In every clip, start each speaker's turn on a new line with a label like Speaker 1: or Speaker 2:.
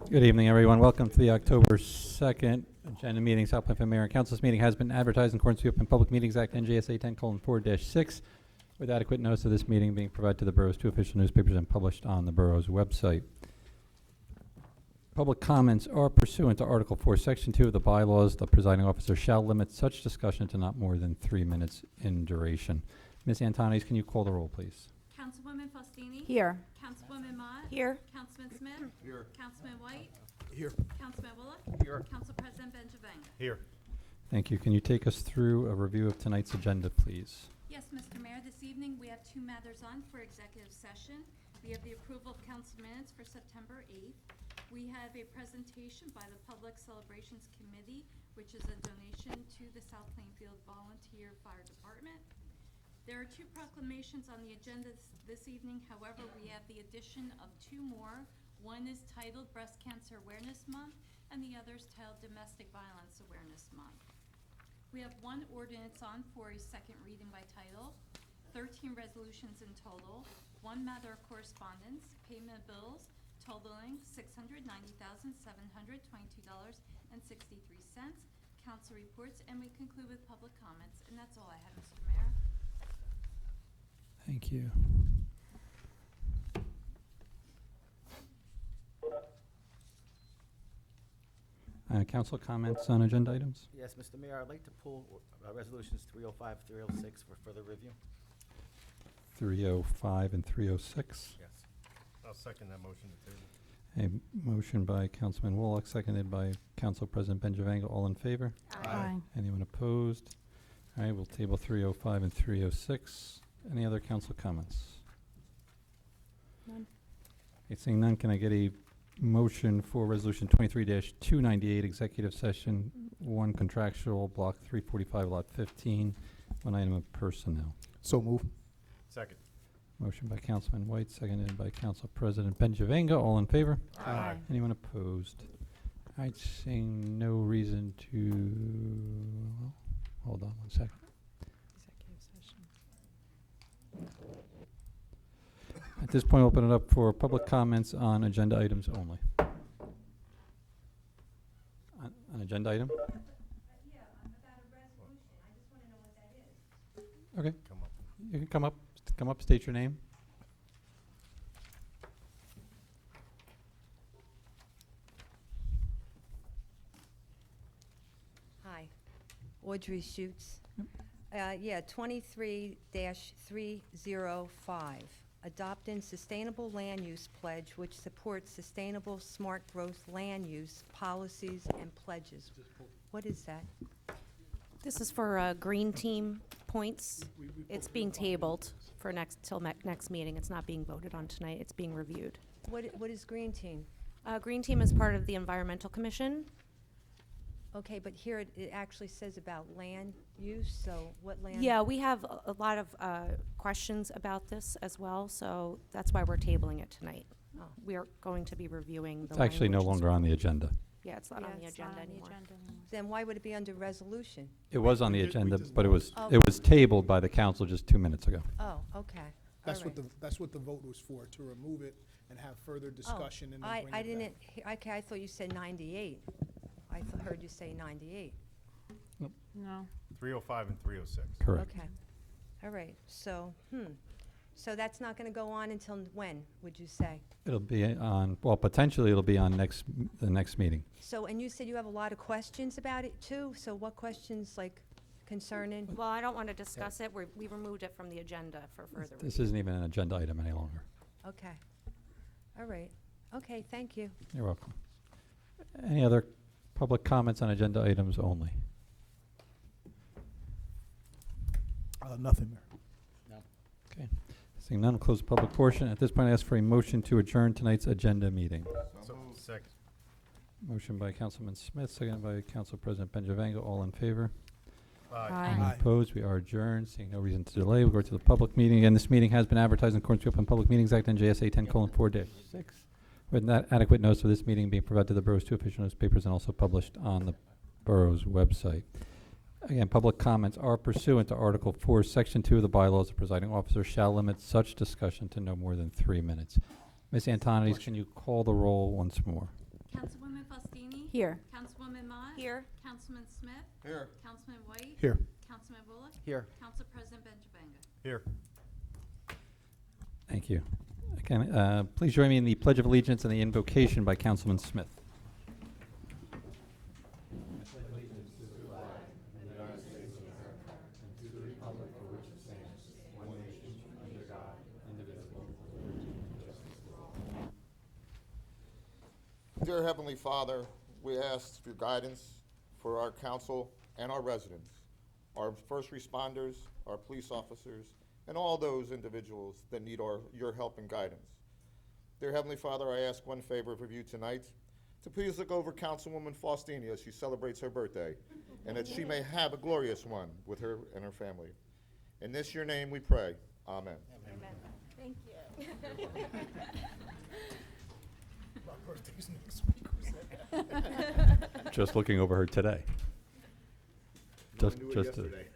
Speaker 1: Good evening, everyone. Welcome to the October 2nd agenda meeting. South Plainfield Mayor and Council. This meeting has been advertised in accordance with the Open Public Meetings Act, NJSA 10:4-6, with adequate notice of this meeting being provided to the borough's two official newspapers and published on the borough's website. Public comments are pursuant to Article 4, Section 2 of the bylaws. The presiding officer shall limit such discussion to not more than 3 minutes in duration. Ms. Antonides, can you call the roll, please?
Speaker 2: Councilwoman Faustini?
Speaker 3: Here.
Speaker 2: Councilwoman Mott?
Speaker 3: Here.
Speaker 2: Councilman Smith?
Speaker 4: Here.
Speaker 2: Councilman White?
Speaker 4: Here.
Speaker 2: Councilman Bullock?
Speaker 4: Here.
Speaker 2: Council President Benjavanga?
Speaker 4: Here.
Speaker 1: Thank you. Can you take us through a review of tonight's agenda, please?
Speaker 2: Yes, Mr. Mayor, this evening we have two matters on for executive session. We have the approval of council minutes for September 8th. We have a presentation by the Public Celebrations Committee, which is a donation to the South Plainfield Volunteer Fire Department. There are two proclamations on the agenda this evening. However, we have the addition of two more. One is titled Breast Cancer Awareness Month, and the other is titled Domestic Violence Awareness Month. We have one ordinance on for a second reading by title, 13 resolutions in total, one matter of correspondence, payment of bills totaling $690,722.63, council reports, and we conclude with public comments. And that's all I have, Mr. Mayor.
Speaker 1: Thank you. Council comments on agenda items?
Speaker 5: Yes, Mr. Mayor, I'd like to pull resolutions 305, 306 for further review.
Speaker 1: 305 and 306.
Speaker 5: Yes.
Speaker 4: I'll second that motion to table.
Speaker 1: A motion by Councilman Wallach, seconded by Council President Benjavanga. All in favor?
Speaker 4: Aye.
Speaker 1: Anyone opposed? All right, we'll table 305 and 306. Any other council comments?
Speaker 3: None.
Speaker 1: Okay, seeing none, can I get a motion for Resolution 23-298, Executive Session 1 Contractual, Block 345, Lot 15, one item of personnel?
Speaker 4: So move. Second.
Speaker 1: Motion by Councilman White, seconded by Council President Benjavanga. All in favor?
Speaker 4: Aye.
Speaker 1: Anyone opposed? All right, seeing no reason to, well, hold on one second.
Speaker 3: Executive session.
Speaker 1: At this point, open it up for public comments on agenda items only. On agenda item?
Speaker 2: Yeah, about a resolution. I just want to know what that is.
Speaker 1: Okay,
Speaker 4: Come up.
Speaker 1: you can come up, state your name.
Speaker 3: Hi, Audrey Schutz. Yeah, 23-305, adopting sustainable land use pledge which supports sustainable smart growth land use policies and pledges. What is that?
Speaker 6: This is for Green Team points. It's being tabled for till next meeting. It's not being voted on tonight. It's being reviewed.
Speaker 3: What is Green Team?
Speaker 6: Green Team is part of the Environmental Commission.
Speaker 3: Okay, but here it actually says about land use, so what land?
Speaker 6: Yeah, we have a lot of questions about this as well, so that's why we're tabling it tonight.
Speaker 3: Oh.
Speaker 6: We are going to be reviewing the
Speaker 1: It's actually no
Speaker 6: language as
Speaker 1: longer
Speaker 6: well.
Speaker 1: on the agenda.
Speaker 6: Yeah, it's not on the agenda anymore.
Speaker 3: Then why would it be under resolution?
Speaker 1: It was on the
Speaker 4: We
Speaker 1: agenda,
Speaker 4: just
Speaker 1: but it was
Speaker 3: Oh.
Speaker 1: tabled by the council just 2 minutes ago.
Speaker 3: Oh, okay.
Speaker 7: That's
Speaker 3: All
Speaker 7: what
Speaker 3: right.
Speaker 7: that's what the vote was for, to remove it and have further discussion and then bring it back.
Speaker 3: I didn't, okay, I thought you said 98. I heard you say 98.
Speaker 6: No.
Speaker 4: 305 and 306.
Speaker 1: Correct.
Speaker 3: Okay. All right, so, so that's not going to go on until when, would you say?
Speaker 1: It'll be on, well, potentially it'll be on the next meeting.
Speaker 3: So, and you said you have a lot of questions about it too, so what questions, like, concerning?
Speaker 6: Well, I don't want to discuss it. We removed it from the agenda for further
Speaker 1: This
Speaker 6: review.
Speaker 1: isn't even an agenda item any longer.
Speaker 3: Okay. All right. Okay, thank you.
Speaker 1: You're welcome. Any other public comments on agenda items only?
Speaker 7: Nothing, Mayor.
Speaker 1: Okay. Seeing none, close the public portion. At this point, I ask for a motion to adjourn tonight's agenda meeting.
Speaker 4: So second.
Speaker 1: Motion by Councilman Smith, seconded by Council President Benjavanga. All in favor?
Speaker 4: Aye.
Speaker 1: Anyone
Speaker 7: Aye.
Speaker 1: opposed? We are adjourned. Seeing no reason to delay, we'll go to the public meeting. Again, this meeting has been advertised in accordance with the Open Public Meetings Act, NJSA 10:4-6, with adequate notice of this meeting being provided to the borough's two official newspapers and also published on the borough's website. Again, public comments are pursuant to Article 4, Section 2 of the bylaws. The presiding officer shall limit such discussion to no more than 3 minutes. Ms. Antonides, can you call the roll once more?
Speaker 2: Councilwoman Faustini?
Speaker 6: Here.
Speaker 2: Councilwoman Mott?
Speaker 6: Here.
Speaker 2: Councilman Smith?
Speaker 7: Here.
Speaker 2: Councilman White?
Speaker 7: Here.
Speaker 2: Councilman Bullock?
Speaker 5: Here.
Speaker 2: Council President Benjavanga?
Speaker 4: Here.
Speaker 1: Thank you. Again, please join me in the Pledge of Allegiance and the invocation by Councilman Smith.
Speaker 8: Dear Heavenly Father, we ask for your guidance for our council and our residents, our first responders, our police officers, and all those individuals that need your help and guidance. Dear Heavenly Father, I ask one favor of you tonight, to please look over Councilwoman Faustini as she celebrates her birthday, and that she may have a glorious one with her and her family. In this your name we pray. Amen.
Speaker 6: Thank you.
Speaker 7: My birthday's next week. Who said that?
Speaker 1: Just looking over her today. Just
Speaker 8: knew it
Speaker 1: to-
Speaker 8: yesterday.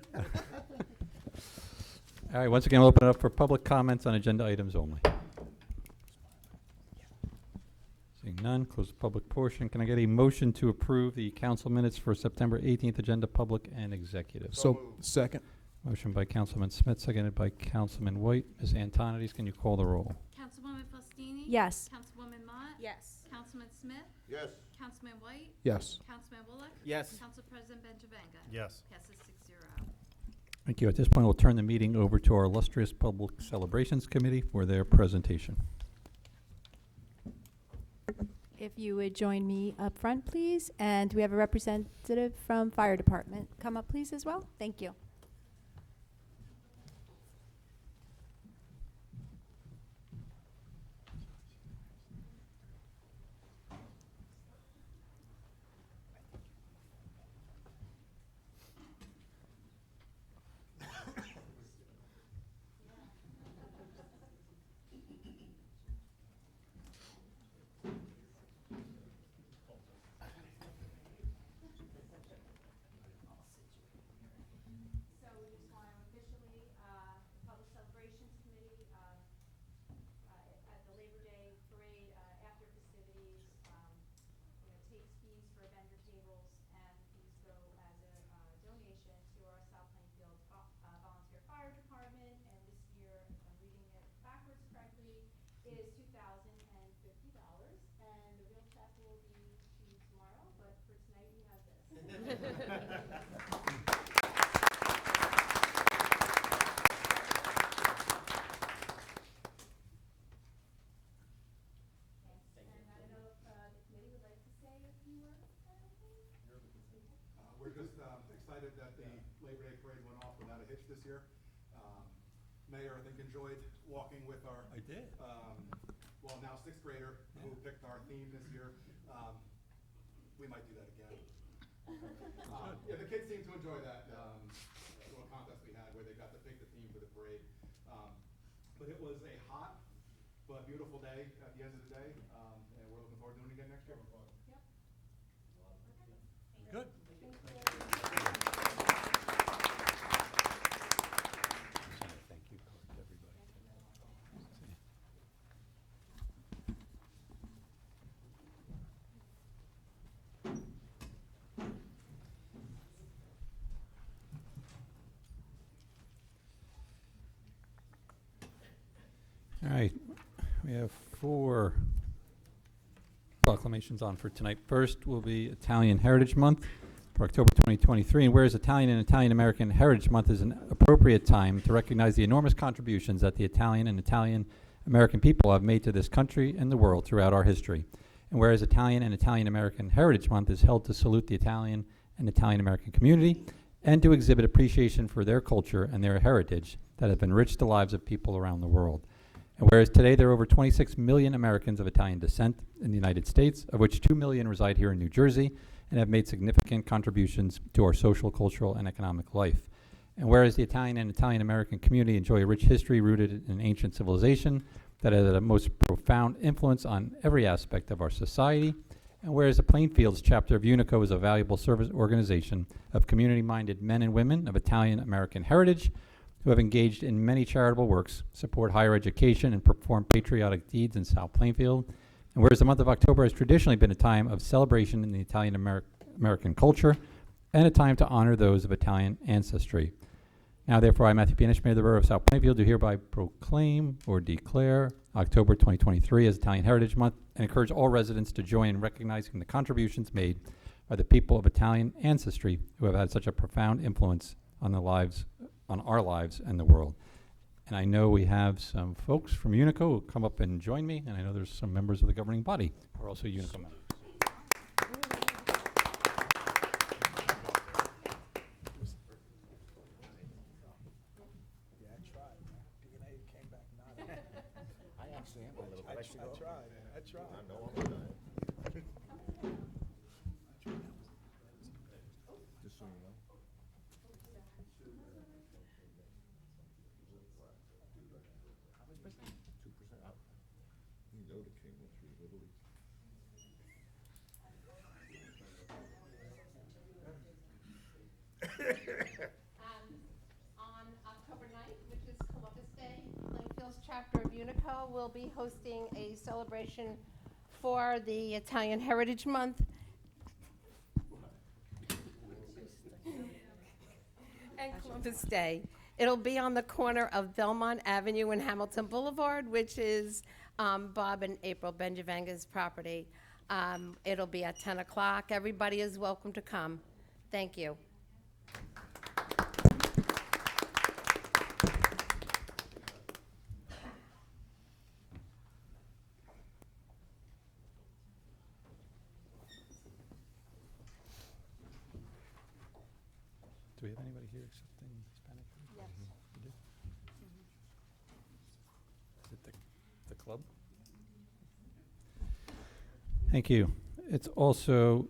Speaker 1: All right, once again, we'll open it up for public comments on agenda items only. Seeing none, close the public portion. Can I get a motion to approve the council minutes for September 18th agenda, public and executive?
Speaker 7: So, second.
Speaker 1: Motion by Councilman Smith, seconded by Councilman White. Ms. Antonides, can you call the roll?
Speaker 2: Councilwoman Faustini?
Speaker 6: Yes.
Speaker 2: Councilwoman Mott?
Speaker 6: Yes.
Speaker 2: Councilman Smith?
Speaker 8: Yes.
Speaker 2: Councilman White?
Speaker 7: Yes.
Speaker 2: Councilman Bullock?
Speaker 5: Yes.
Speaker 2: Council President Benjavanga?
Speaker 4: Yes.
Speaker 2: Passes 6-0.
Speaker 1: Thank you. At this point, we'll turn the meeting over to our illustrious Public Celebrations Committee for their presentation.
Speaker 9: If you would join me up front, please. And we have a representative from Fire Department. Come up, please, as well. Thank you.
Speaker 6: So we just want to officially, Public Celebrations Committee, at the Labor Day Parade, after festivities, takes fees for vendor tables, and these go as a donation to our South Plainfield Volunteer Fire Department, and this year, if I'm reading it backwards correctly, is $2,050, and the real check will be to tomorrow, but for tonight, we have this. And I don't know if the committee would like to say a few words.
Speaker 10: We're just excited that the Labor Day Parade went off without a hitch this year. Mayor, I think, enjoyed walking with our, now sixth grader who picked our theme this year. We might do that again. Yeah, the kids seemed to enjoy that little contest we had where they got to pick the theme for the parade. But it was a hot but beautiful day at the end of the day, and we're looking forward to doing it again next year. Good.
Speaker 1: Thank you, everybody. All right, we have 4 proclamations on for tonight. First will be Italian Heritage Month for October 2023. And whereas Italian and Italian American Heritage Month is an appropriate time to recognize the enormous contributions that the Italian and Italian American people have made to this country and the world throughout our history. And whereas Italian and Italian American Heritage Month is held to salute the Italian and Italian American community and to exhibit appreciation for their culture and their heritage that have enriched the lives of people around the world. And whereas today there are over 26 million Americans of Italian descent in the United States, of which 2 million reside here in New Jersey and have made significant contributions to our social, cultural, and economic life. And whereas the Italian and Italian American community enjoy a rich history rooted in ancient civilization that has had a most profound influence on every aspect of our society, and whereas the Plainfields chapter of UNICO is a valuable service organization of community-minded men and women of Italian American heritage who have engaged in many charitable works, support higher education, and perform patriotic deeds in South Plainfield. And whereas the month of October has traditionally been a time of celebration in the Italian American culture and a time to honor those of Italian ancestry. Now, therefore, I, Matthew Pianish, Mayor of the Borough of South Plainfield, do hereby proclaim or declare October 2023 as Italian Heritage Month and encourage all residents to join in recognizing the contributions made by the people of Italian ancestry who have had such a profound influence on our lives and the world. And I know we have some folks from Unico who come up and join me, and I know there's some members of the governing body who are also Unico members.
Speaker 7: Yeah, I tried, man. DNA came back not.
Speaker 5: I actually am a little bit. I should go.
Speaker 7: tried, I tried.
Speaker 8: I know I'm gonna. Just so you know. You know the king went through Italy.
Speaker 6: On October 9th, which is Columbus Day, Plainfield's chapter of Unico will be hosting a celebration for the Italian Heritage Month. And Columbus Day. It'll be on the corner of Belmont Avenue and Hamilton Boulevard, which is Bob and April Benjavanga's property. It'll be at 10 o'clock. Everybody is welcome to come. Thank you.
Speaker 1: Do we have anybody here accepting Hispanic?
Speaker 6: Yes.
Speaker 1: We do? Is it the club? Thank you. It's also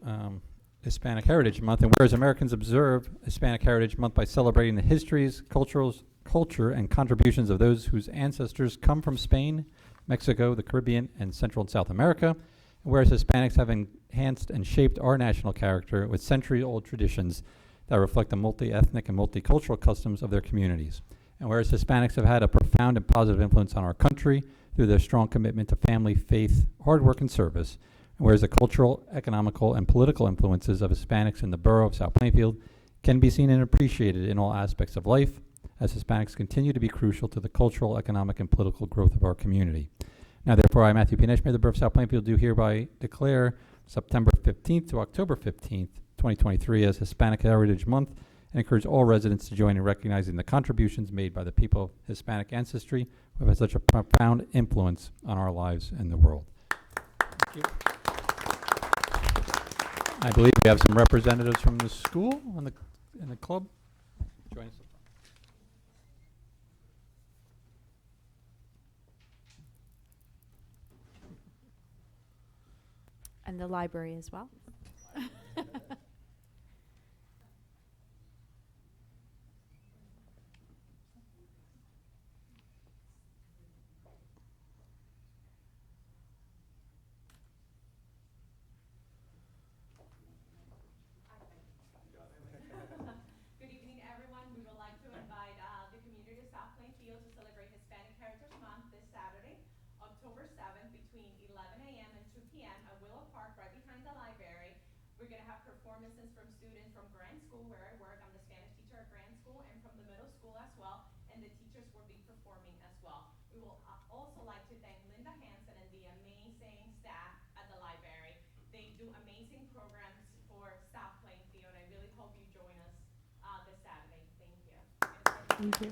Speaker 1: Hispanic Heritage Month, and whereas Americans observe Hispanic Heritage Month by celebrating the histories, culture, and contributions of those whose ancestors come from Spain, Mexico, the Caribbean, and Central and South America, and whereas Hispanics have enhanced and shaped our national character with century-old traditions that reflect the multi-ethnic and multicultural customs of their communities. And whereas Hispanics have had a profound and positive influence on our country through their strong commitment to family, faith, hard work, and service, and whereas the cultural, economical, and political influences of Hispanics in the borough of South Plainfield can be seen and appreciated in all aspects of life, as Hispanics continue to be crucial to the cultural, economic, and political growth of our community. Now, therefore, I, Matthew Pianish, Mayor of the Borough of South Plainfield, do hereby declare September 15th to October 15th, 2023 as Hispanic Heritage Month and encourage all residents to join in recognizing the contributions made by the people of Hispanic ancestry who have had such a profound influence on our lives and the world. Thank you. I believe we have some representatives from the school in the club. Join us.
Speaker 9: And the library as well.
Speaker 6: Good evening, everyone. We would like to invite the community of South Plainfield to celebrate Hispanic Heritage Month this Saturday, October 7th, between 11 a.m. and 2 p.m. at Willow Park, right behind the library. We're going to have performances from students from Grand School, where I work. I'm the Spanish teacher at Grand School, and from the middle school as well, and the teachers will be performing as well. We will also like to thank Linda Hansen and the amazing staff at the library. They do amazing programs for South Plainfield. I really hope you join us this Saturday. Thank you.
Speaker 9: Thank you.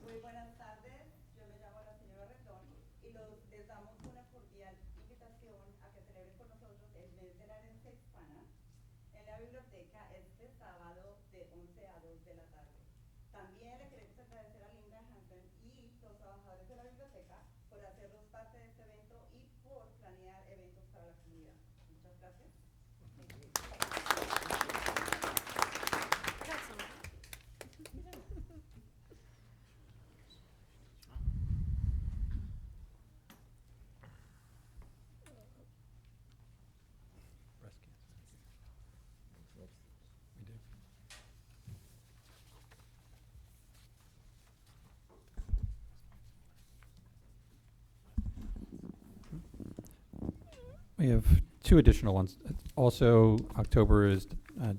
Speaker 11: Muy buenas tardes, yo me llamo la señora Retón y les damos una cordial invitación a que celebren con nosotros el mes de la herencia hispana en la biblioteca este sábado de 11 a 2 de la tarde. También le queremos agradecer a Linda Hansen y los trabajadores de la biblioteca por hacernos parte de este evento y por planear eventos para la comunidad. Muchas gracias.
Speaker 1: Breast cancer. We do. We have two additional ones. Also, October is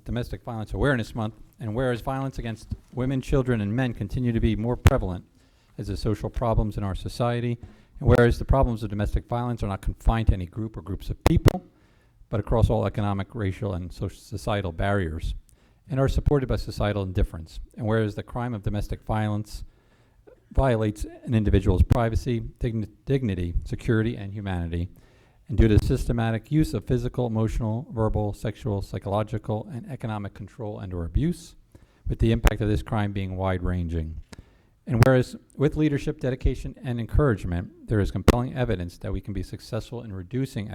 Speaker 1: Domestic Violence Awareness Month, and whereas violence against women, children, and men continue to be more prevalent as a social problems in our society, and whereas the problems of domestic violence are not confined to any group or groups of people, but across all economic, racial, and societal barriers, and are supported by societal indifference, and whereas the crime of domestic violence violates an individual's privacy, dignity, security, and humanity, and due to the systematic use of physical, emotional, verbal, sexual, psychological, and economic control and/or abuse, with the impact of this crime being wide-ranging. And whereas with leadership, dedication, and encouragement, there is compelling evidence that we can be successful in reducing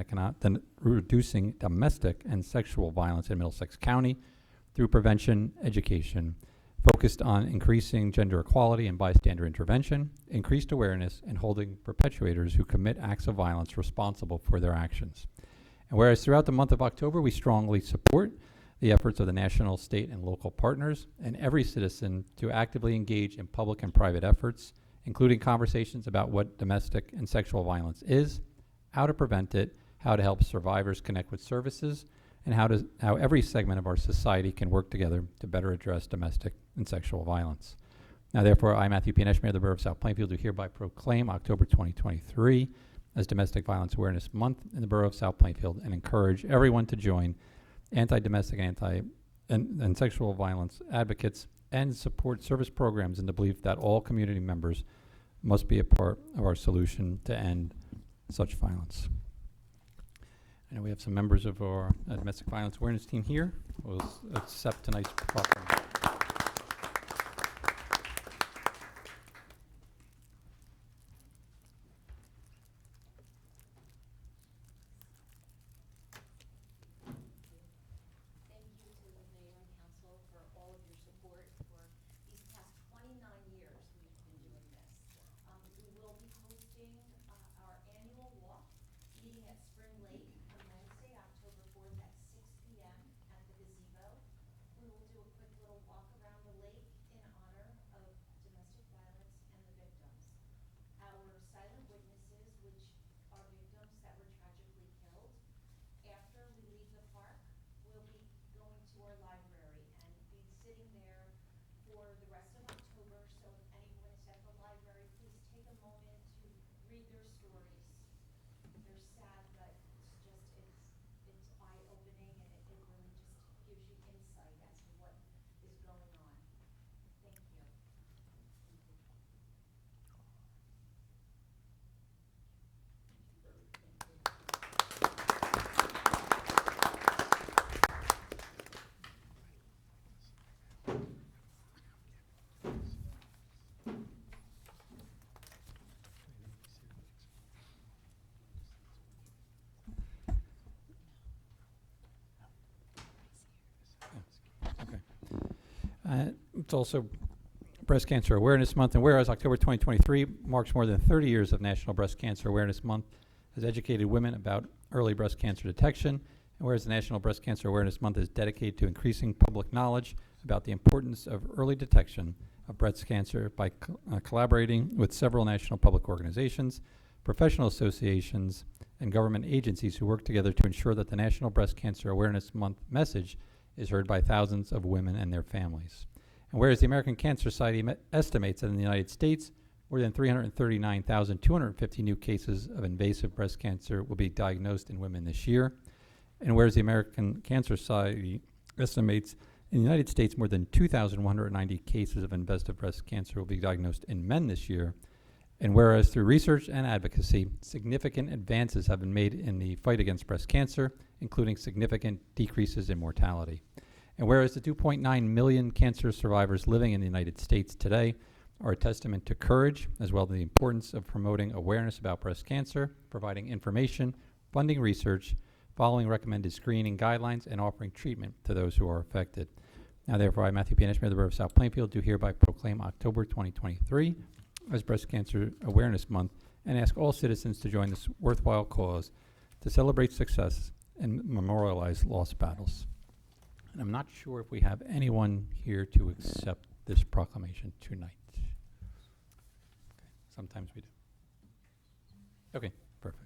Speaker 1: domestic and sexual violence in Middlesex County through prevention, education, focused on increasing gender equality and bystander intervention, increased awareness, and holding perpetrators who commit acts of violence responsible for their actions. And whereas throughout the month of October, we strongly support the efforts of the national, state, and local partners, and every citizen to actively engage in public and private efforts, including conversations about what domestic and sexual violence is, how to prevent it, how to help survivors connect with services, and how every segment of our society can work together to better address domestic and sexual violence. Now, therefore, I, Matthew P. Nesh, Mayor of the Borough of South Plainfield, do hereby proclaim October 2023 as Domestic Violence Awareness Month in the Borough of South Plainfield, and encourage everyone to join anti-domestic and sexual violence advocates and support service programs in the belief that all community members must be a part of our solution to end such violence. I know we have some members of our domestic violence awareness team here. We'll accept tonight's proclamation.
Speaker 6: Thank you to the mayor and council for all of your support for these past 29 years we've been doing this. We will be hosting our annual walk meeting at Spring Lake on Wednesday, October 4th at 6 p.m. at the gazebo. We will do a quick little walk around the lake in honor of domestic violence and the victims. Our silent witnesses, which are victims that were tragically killed, after we leave the park, we'll be going to our library and be sitting there for the rest of October. So if anyone is at the library, please take a moment to read their stories. They're sad, but it's eye-opening, and it really just gives you insight as to what is going on. Thank you.
Speaker 1: It's also Breast Cancer Awareness Month, and whereas October 2023 marks more than 30 years of National Breast Cancer Awareness Month, has educated women about early breast cancer detection, and whereas the National Breast Cancer Awareness Month is dedicated to increasing public knowledge about the importance of early detection of breast cancer by collaborating with several national public organizations, professional associations, and government agencies who work together to ensure that the National Breast Cancer Awareness Month message is heard by thousands of women and their families. And whereas the American Cancer Society estimates that in the United States, more than 339,250 new cases of invasive breast cancer will be diagnosed in women this year. And whereas the American Cancer Society estimates in the United States more than 2,190 cases of invasive breast cancer will be diagnosed in men this year. And whereas through research and advocacy, significant advances have been made in the fight against breast cancer, including significant decreases in mortality. And whereas the 2.9 million cancer survivors living in the United States today are a testament to courage, as well as the importance of promoting awareness about breast cancer, providing information, funding research, following recommended screening guidelines, and offering treatment to those who are affected. Now, therefore, I, Matthew P. Nesh, Mayor of the Borough of South Plainfield, do hereby proclaim October 2023 as Breast Cancer Awareness Month, and ask all citizens to join this worthwhile cause to celebrate success and memorialize lost battles. And I'm not sure if we have anyone here to accept this proclamation tonight. Okay. Sometimes we do. Okay, perfect.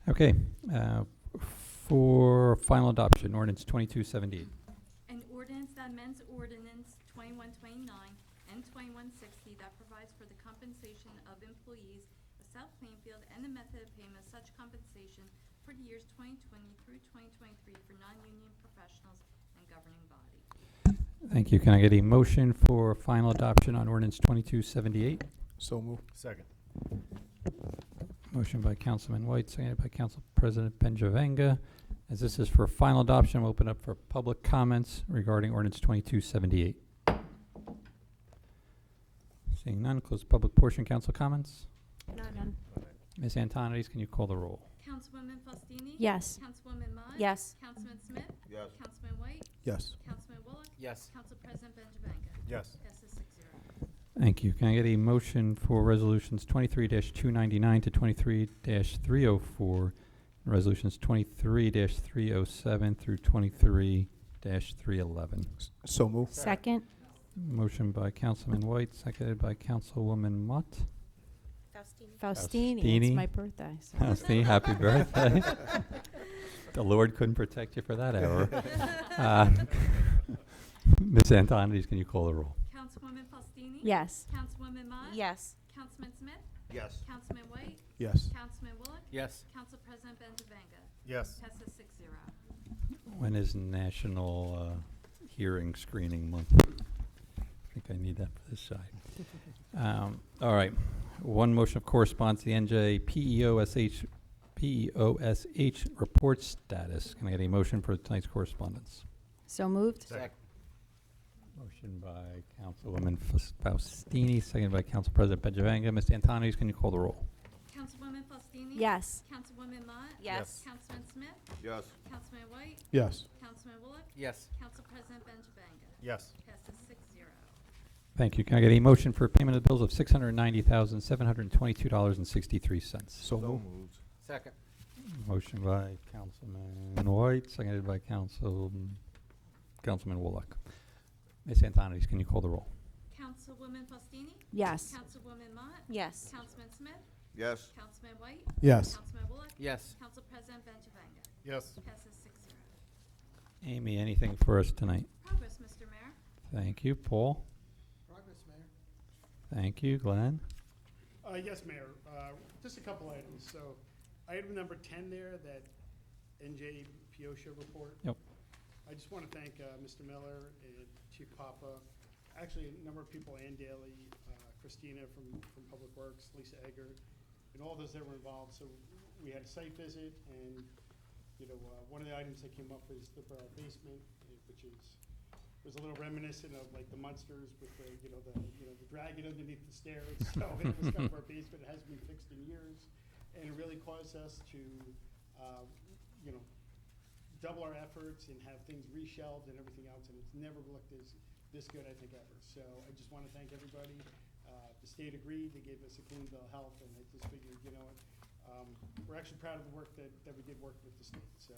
Speaker 1: Okay, for final adoption, ordinance 2278.
Speaker 2: An ordinance that amends ordinance 2129 and 2160 that provides for the compensation of employees of South Plainfield and the method of payment of such compensation for the years 2020 through 2023 for non-union professionals and governing body.
Speaker 1: Thank you. Can I get a motion for final adoption on ordinance 2278?
Speaker 7: So moved.
Speaker 4: Second.
Speaker 1: Motion by Councilman White, seconded by Council President Benjavanga. As this is for final adoption, we'll open up for public comments regarding ordinance 2278. Seeing none, close the public portion. Council comments?
Speaker 9: None.
Speaker 1: Ms. Antonides, can you call the roll?
Speaker 2: Councilwoman Faustini?
Speaker 9: Yes.
Speaker 2: Councilwoman Mott?
Speaker 9: Yes.
Speaker 2: Councilman Smith?
Speaker 8: Yes.
Speaker 2: Councilman White?
Speaker 7: Yes.
Speaker 2: Councilman Bullock?
Speaker 5: Yes.
Speaker 2: Council President Benjavanga?
Speaker 4: Yes.
Speaker 2: Passes 6-0.
Speaker 1: Thank you. Can I get a motion for resolutions 23-299 to 23-304, and resolutions 23-307 through 23-311?
Speaker 7: So moved.
Speaker 9: Second.
Speaker 1: Motion by Councilman White, seconded by Councilwoman Mott.
Speaker 9: Faustini.
Speaker 1: Faustini.
Speaker 9: It's my birthday. so-
Speaker 1: Faustini, happy birthday. The Lord couldn't protect you for that hour. Ms. Antonides, can you call the roll?
Speaker 2: Councilwoman Faustini?
Speaker 9: Yes.
Speaker 2: Councilwoman Mott?
Speaker 6: Yes.
Speaker 2: Councilman Smith?
Speaker 8: Yes.
Speaker 2: Councilman White?
Speaker 7: Yes.
Speaker 2: Councilman Bullock?
Speaker 5: Yes.
Speaker 2: Council President Benjavanga?
Speaker 4: Yes.
Speaker 2: Passes 6-0.
Speaker 1: When is National Hearing Screening Month? I think I need that for this side. All right. One motion of correspondence, the NJ PEOSH report status. Can I get a motion for tonight's correspondence?
Speaker 9: So moved.
Speaker 4: Second.
Speaker 1: Motion by Councilwoman Faustini, seconded by Council President Benjavanga. Ms. Antonides, can you call the roll?
Speaker 2: Councilwoman Faustini?
Speaker 9: Yes.
Speaker 2: Councilwoman Mott?
Speaker 6: Yes.
Speaker 2: Councilman Smith?
Speaker 8: Yes.
Speaker 2: Councilman White?
Speaker 7: Yes.
Speaker 2: Councilman Bullock?
Speaker 5: Yes.
Speaker 2: Council President Benjavanga?
Speaker 4: Yes.
Speaker 2: Passes 6-0.
Speaker 1: Thank you. Can I get a motion for payment of bills of $690,722.63?
Speaker 7: So moved.
Speaker 5: Second.
Speaker 1: Motion by Councilman White, seconded by Councilman Woolock. Ms. Antonides, can you call the roll?
Speaker 2: Councilwoman Faustini?
Speaker 9: Yes.
Speaker 2: Councilwoman Mott?
Speaker 6: Yes.
Speaker 2: Councilman Smith?
Speaker 8: Yes.
Speaker 2: Councilman White?
Speaker 7: Yes.
Speaker 2: Councilman Bullock?
Speaker 5: Yes.
Speaker 2: Council President Benjavanga?
Speaker 4: Yes.
Speaker 2: Passes 6-0.
Speaker 1: Amy, anything for us tonight?
Speaker 2: Progress, Mr. Mayor.
Speaker 1: Thank you. Paul?
Speaker 7: Progress, Mayor.
Speaker 1: Thank you. Glenn?
Speaker 12: Yes, Mayor. Just a couple items. So, item number 10 there, that NJ POSHA report.
Speaker 1: Yep.
Speaker 12: I just want to thank Mr. Miller and Chief Papa, actually a number of people, Ann Daly, Christina from Public Works, Lisa Eggert, and all those that were involved. So we had a site visit, and one of the items that came up was the borough basement, which was a little reminiscent of like the Munsters with the dragon underneath the stairs. So it was kind of our basement. It hasn't been fixed in years, and it really caused us to, double our efforts and have things reshelved and everything else, and it's never looked this good, I think, ever. So I just want to thank everybody. The state agreed. They gave us a clean bill of health, and I just figured, we're actually proud of the work that we did work with the state. So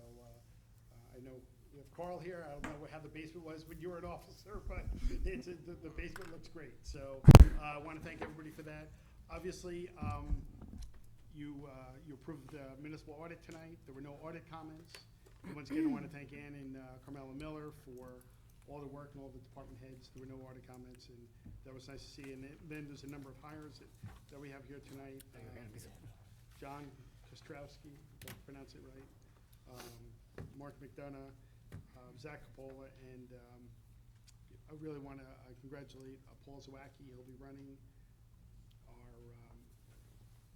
Speaker 12: I know we have Carl here. I don't know how the basement was when you were an officer, but the basement looks great. So I want to thank everybody for that. Obviously, you approved the municipal audit tonight. There were no audit comments. Once again, I want to thank Ann and Carmela Miller for all the work and all the department heads. There were no audit comments, and that was nice to see. And then there's a number of hires that we have here tonight. John Kostrowski, if I pronounce it right, Mark McDonough, Zach Capola, and I really want to congratulate Paul Zawacki. He'll be running our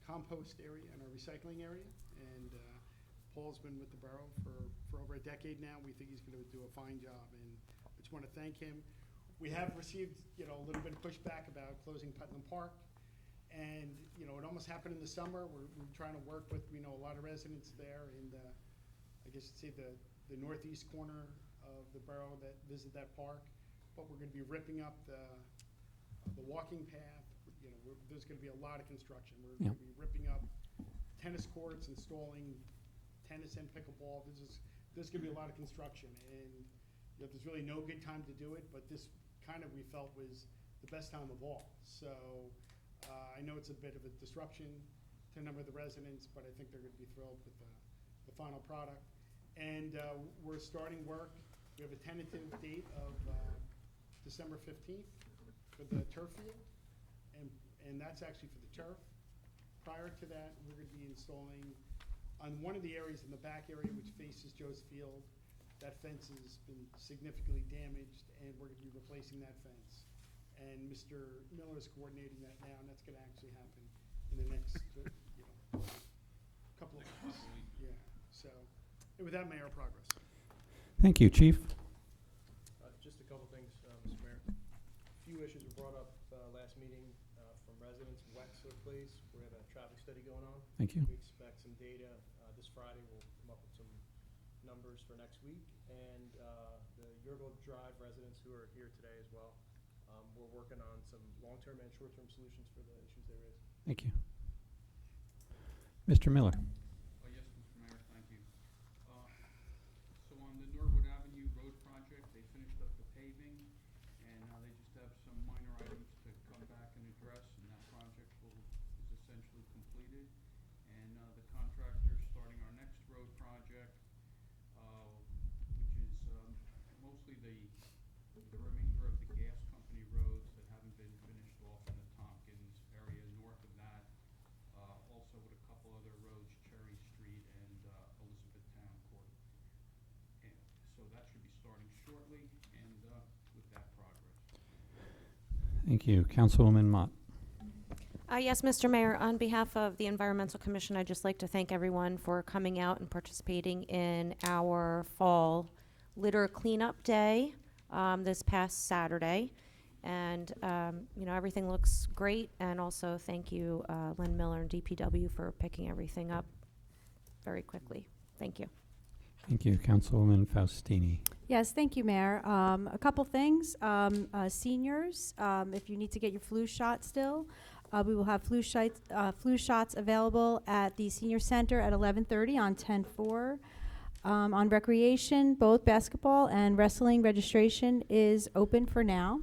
Speaker 12: compost area and our recycling area, and Paul's been with the borough for over a decade now. We think he's going to do a fine job, and I just want to thank him. We have received, a little bit of pushback about closing Putnam Park, and, it almost happened in the summer. We're trying to work with, a lot of residents there in the, I guess you'd say the northeast corner of the borough that visit that park, but we're going to be ripping up the walking path. There's going to be a lot of construction. We're going to be ripping up tennis courts, installing tennis and pickleball. There's going to be a lot of construction, and there's really no good time to do it, but this kind of we felt was the best time of all. So I know it's a bit of a disruption to a number of the residents, but I think they're going to be thrilled with the final product. And we're starting work. We have a tentative date of December 15th for the turf field, and that's actually for the turf. Prior to that, we're going to be installing on one of the areas in the back area which faces Joe's Field. That fence has been significantly damaged, and we're going to be replacing that fence. And Mr. Miller is coordinating that now, and that's going to actually happen in the next, couple of weeks. Yeah. So, and with that, Mayor, progress.
Speaker 1: Thank you, Chief.
Speaker 13: Just a couple things, Mr. Mayor. A few issues were brought up last meeting from residents. Wexler Place, we have a traffic study going on.
Speaker 1: Thank you.
Speaker 13: We expect some data this Friday. We'll come up with some numbers for next week. And the Yerville Drive residents who are here today as well. We're working on some long-term and short-term solutions for the issues they raised.
Speaker 1: Thank you. Mr. Miller.
Speaker 14: Yes, Mr. Mayor, thank you. So on the Norwood Avenue Road project, they finished up the paving, and they just have some minor items to come back and address, and that project is essentially completed. And the contractor's starting our next road project, which is mostly the remainder of the gas company roads that haven't been finished off in the Tompkins area north of that. Also with a couple other roads, Cherry Street and Elizabethtown Court. And so that should be starting shortly, and with that progress.
Speaker 1: Thank you. Councilwoman Mott.
Speaker 15: Yes, Mr. Mayor, on behalf of the Environmental Commission, I'd just like to thank everyone for coming out and participating in our fall litter cleanup day this past Saturday. And, everything looks great. And also thank you, Lynn Miller and DPW for picking everything up very quickly. Thank you.
Speaker 1: Thank you. Councilwoman Faustini.
Speaker 9: Yes, thank you, Mayor. A couple things. Seniors, if you need to get your flu shot still, we will have flu shots available at the Senior Center at 11:30 on 10/4. On recreation, both basketball and wrestling registration is open for now.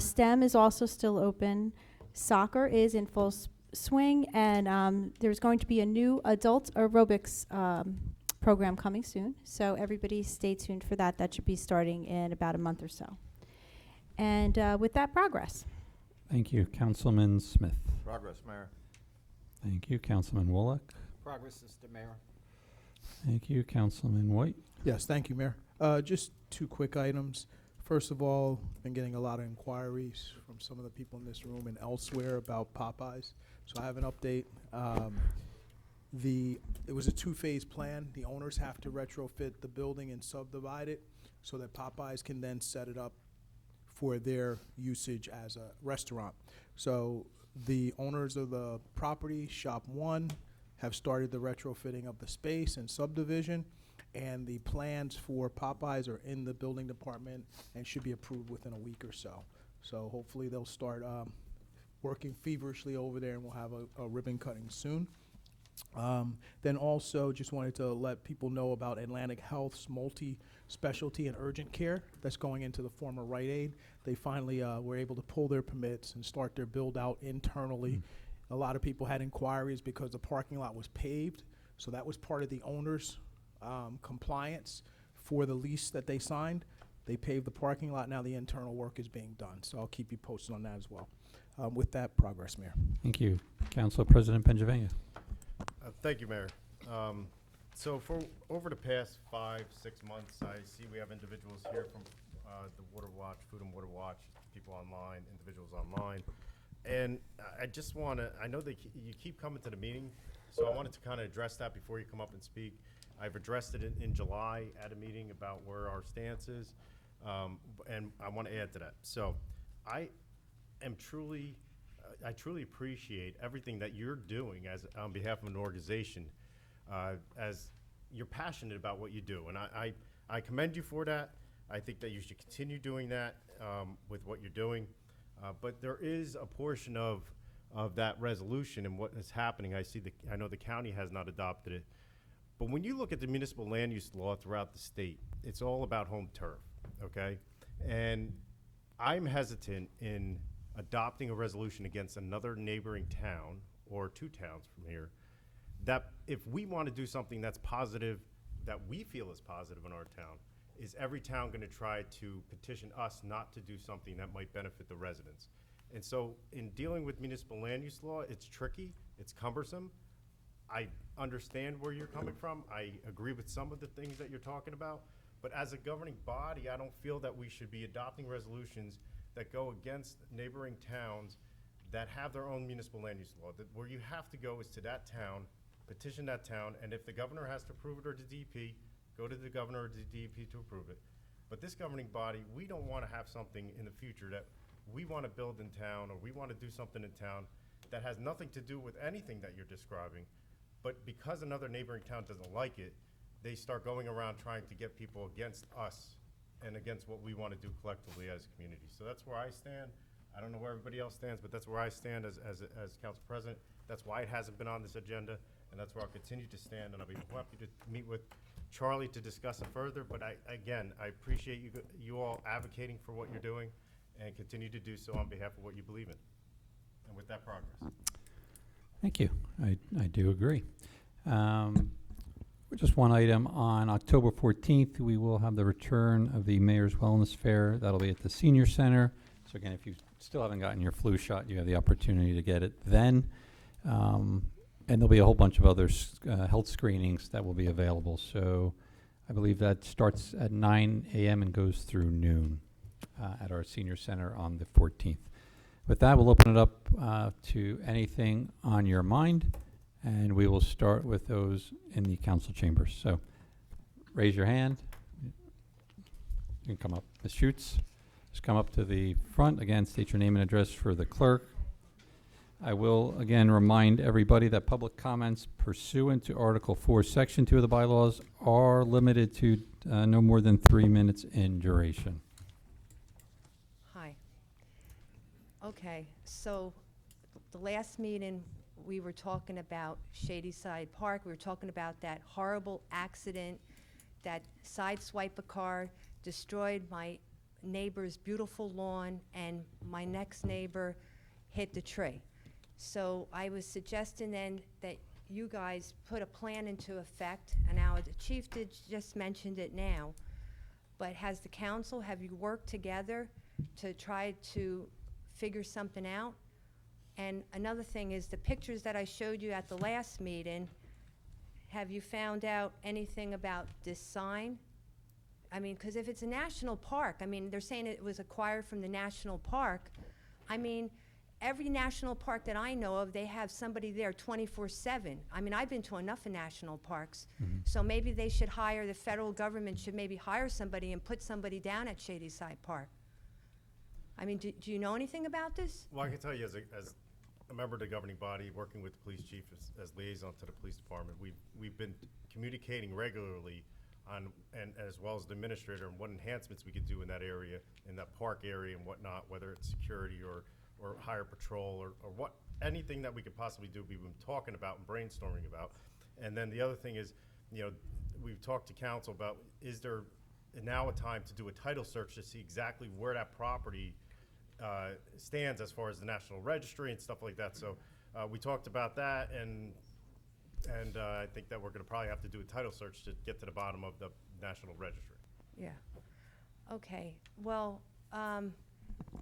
Speaker 9: STEM is also still open. Soccer is in full swing, and there's going to be a new adult aerobics program coming soon. So everybody stay tuned for that. That should be starting in about a month or so. And with that, progress.
Speaker 1: Thank you. Councilman Smith.
Speaker 8: Progress, Mayor.
Speaker 1: Thank you. Councilman Wallach.
Speaker 5: Progress, Mr. Mayor.
Speaker 1: Thank you. Councilman White.
Speaker 7: Yes, thank you, Mayor. Just two quick items. First of all, been getting a lot of inquiries from some of the people in this room and elsewhere about Popeyes. So I have an update. It was a two-phase plan. The owners have to retrofit the building and subdivide it so that Popeyes can then set it up for their usage as a restaurant. So the owners of the property, Shop 1, have started the retrofitting of the space and subdivision, and the plans for Popeyes are in the building department and should be approved within a week or so. So hopefully they'll start working feverishly over there, and we'll have a ribbon cutting soon. Then also just wanted to let people know about Atlantic Health's multi-specialty and urgent care that's going into the former Rite Aid. They finally were able to pull their permits and start their build-out internally. A lot of people had inquiries because the parking lot was paved, so that was part of the owner's compliance for the lease that they signed. They paved the parking lot. Now the internal work is being done, so I'll keep you posted on that as well. With that, progress, Mayor.
Speaker 1: Thank you. Council President Pennsylvania.
Speaker 4: Thank you, Mayor. So for over the past 5-6 months, I see we have individuals here from the Water Watch, Food and Water Watch, people online, individuals online. And I just want to, I know that you keep coming to the meeting, so I wanted to kind of address that before you come up and speak. I've addressed it in July at a meeting about where our stance is, and I want to add to that. So I truly appreciate everything that you're doing as on behalf of an organization, as you're passionate about what you do, and I commend you for that. I think that you should continue doing that with what you're doing. But there is a portion of that resolution and what is happening. I know the county has not adopted it, but when you look at the municipal land use law throughout the state, it's all about home turf, okay? And I'm hesitant in adopting a resolution against another neighboring town or 2 towns from here, that if we want to do something that's positive, that we feel is positive in our town, is every town going to try to petition us not to do something that might benefit the residents? And so in dealing with municipal land use law, it's tricky, it's cumbersome. I understand where you're coming from. I agree with some of the things that you're talking about. But as a governing body, I don't feel that we should be adopting resolutions that go against neighboring towns that have their own municipal land use law. That where you have to go is to that town, petition that town, and if the governor has to approve it or the DP, go to the governor or the DP to approve it. But this governing body, we don't want to have something in the future that we want to build in town, or we want to do something in town that has nothing to do with anything that you're describing. But because another neighboring town doesn't like it, they start going around trying to get people against us and against what we want to do collectively as a community. So that's where I stand. I don't know where everybody else stands, but that's where I stand as council president. That's why it hasn't been on this agenda, and that's where I'll continue to stand, and I'll be happy to meet with Charlie to discuss it further. But I appreciate you all advocating for what you're doing, and continue to do so on behalf of what you believe in. And with that progress.
Speaker 1: Thank you. I do agree. Just one item. On October 14th, we will have the return of the Mayor's Wellness Fair. That'll be at the Senior Center. So again, if you still haven't gotten your flu shot, you have the opportunity to get it then. And there'll be a whole bunch of other health screenings that will be available. So I believe that starts at 9 a.m. and goes through noon at our Senior Center on the 14th. With that, we'll open it up to anything on your mind, and we will start with those in the council chambers. So raise your hand. You can come up. Ms. Schutz, just come up to the front. Again, state your name and address for the clerk. I will again remind everybody that public comments pursuant to Article 4, Section 2 of the bylaws are limited to no more than 3 minutes in duration.
Speaker 3: Hi. Okay, so the last meeting, we were talking about Shadyside Park. We were talking about that horrible accident that sideswiped a car, destroyed my neighbor's beautiful lawn, and my next neighbor hit the tree. So I was suggesting then that you guys put a plan into effect, and now the chief just mentioned it now, but has the council, have you worked together to try to figure something out? And another thing is the pictures that I showed you at the last meeting, have you found out anything about this sign? I mean, because if it's a national park, I mean, they're saying it was acquired from the national park. I mean, every national park that I know of, they have somebody there 24/7. I mean, I've been to enough of national parks. So maybe they should hire, the federal government should maybe hire somebody and put somebody down at Shadyside Park. I mean, do you know anything about this?
Speaker 4: Well, I can tell you as a member of the governing body, working with the police chief as liaison to the police department, we've been communicating regularly on, and as well as the administrator, and what enhancements we could do in that area, in that park area and whatnot, whether it's security or higher patrol or what, anything that we could possibly do, we've been talking about and brainstorming about. And then the other thing is, you know, we've talked to council about, is there now a time to do a title search to see exactly where that property stands as far as the National Registry and stuff like that. So we talked about that, and I think that we're going to probably have to do a title search to get to the bottom of the National Registry.
Speaker 3: Yeah. Okay. Well,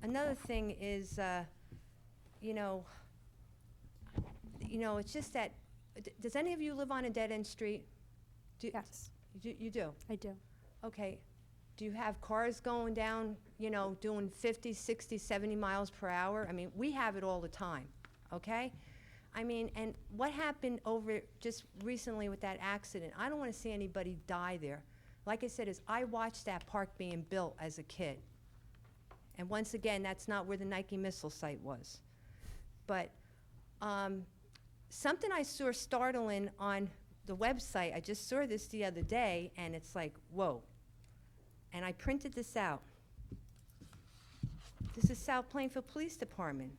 Speaker 3: another thing is, you know, it's just that, does any of you live on a dead-end street?
Speaker 9: Yes.
Speaker 3: You do?
Speaker 9: I do.
Speaker 3: Okay. Do you have cars going down, you know, doing 50, 60, 70 miles per hour? I mean, we have it all the time, okay? I mean, and what happened over just recently with that accident, I don't want to see anybody die there. Like I said, I watched that park being built as a kid. And once again, that's not where the Nike missile site was. But something I saw startling on the website, I just saw this the other day, and it's like, whoa. And I printed this out. This is South Plainfield Police Department,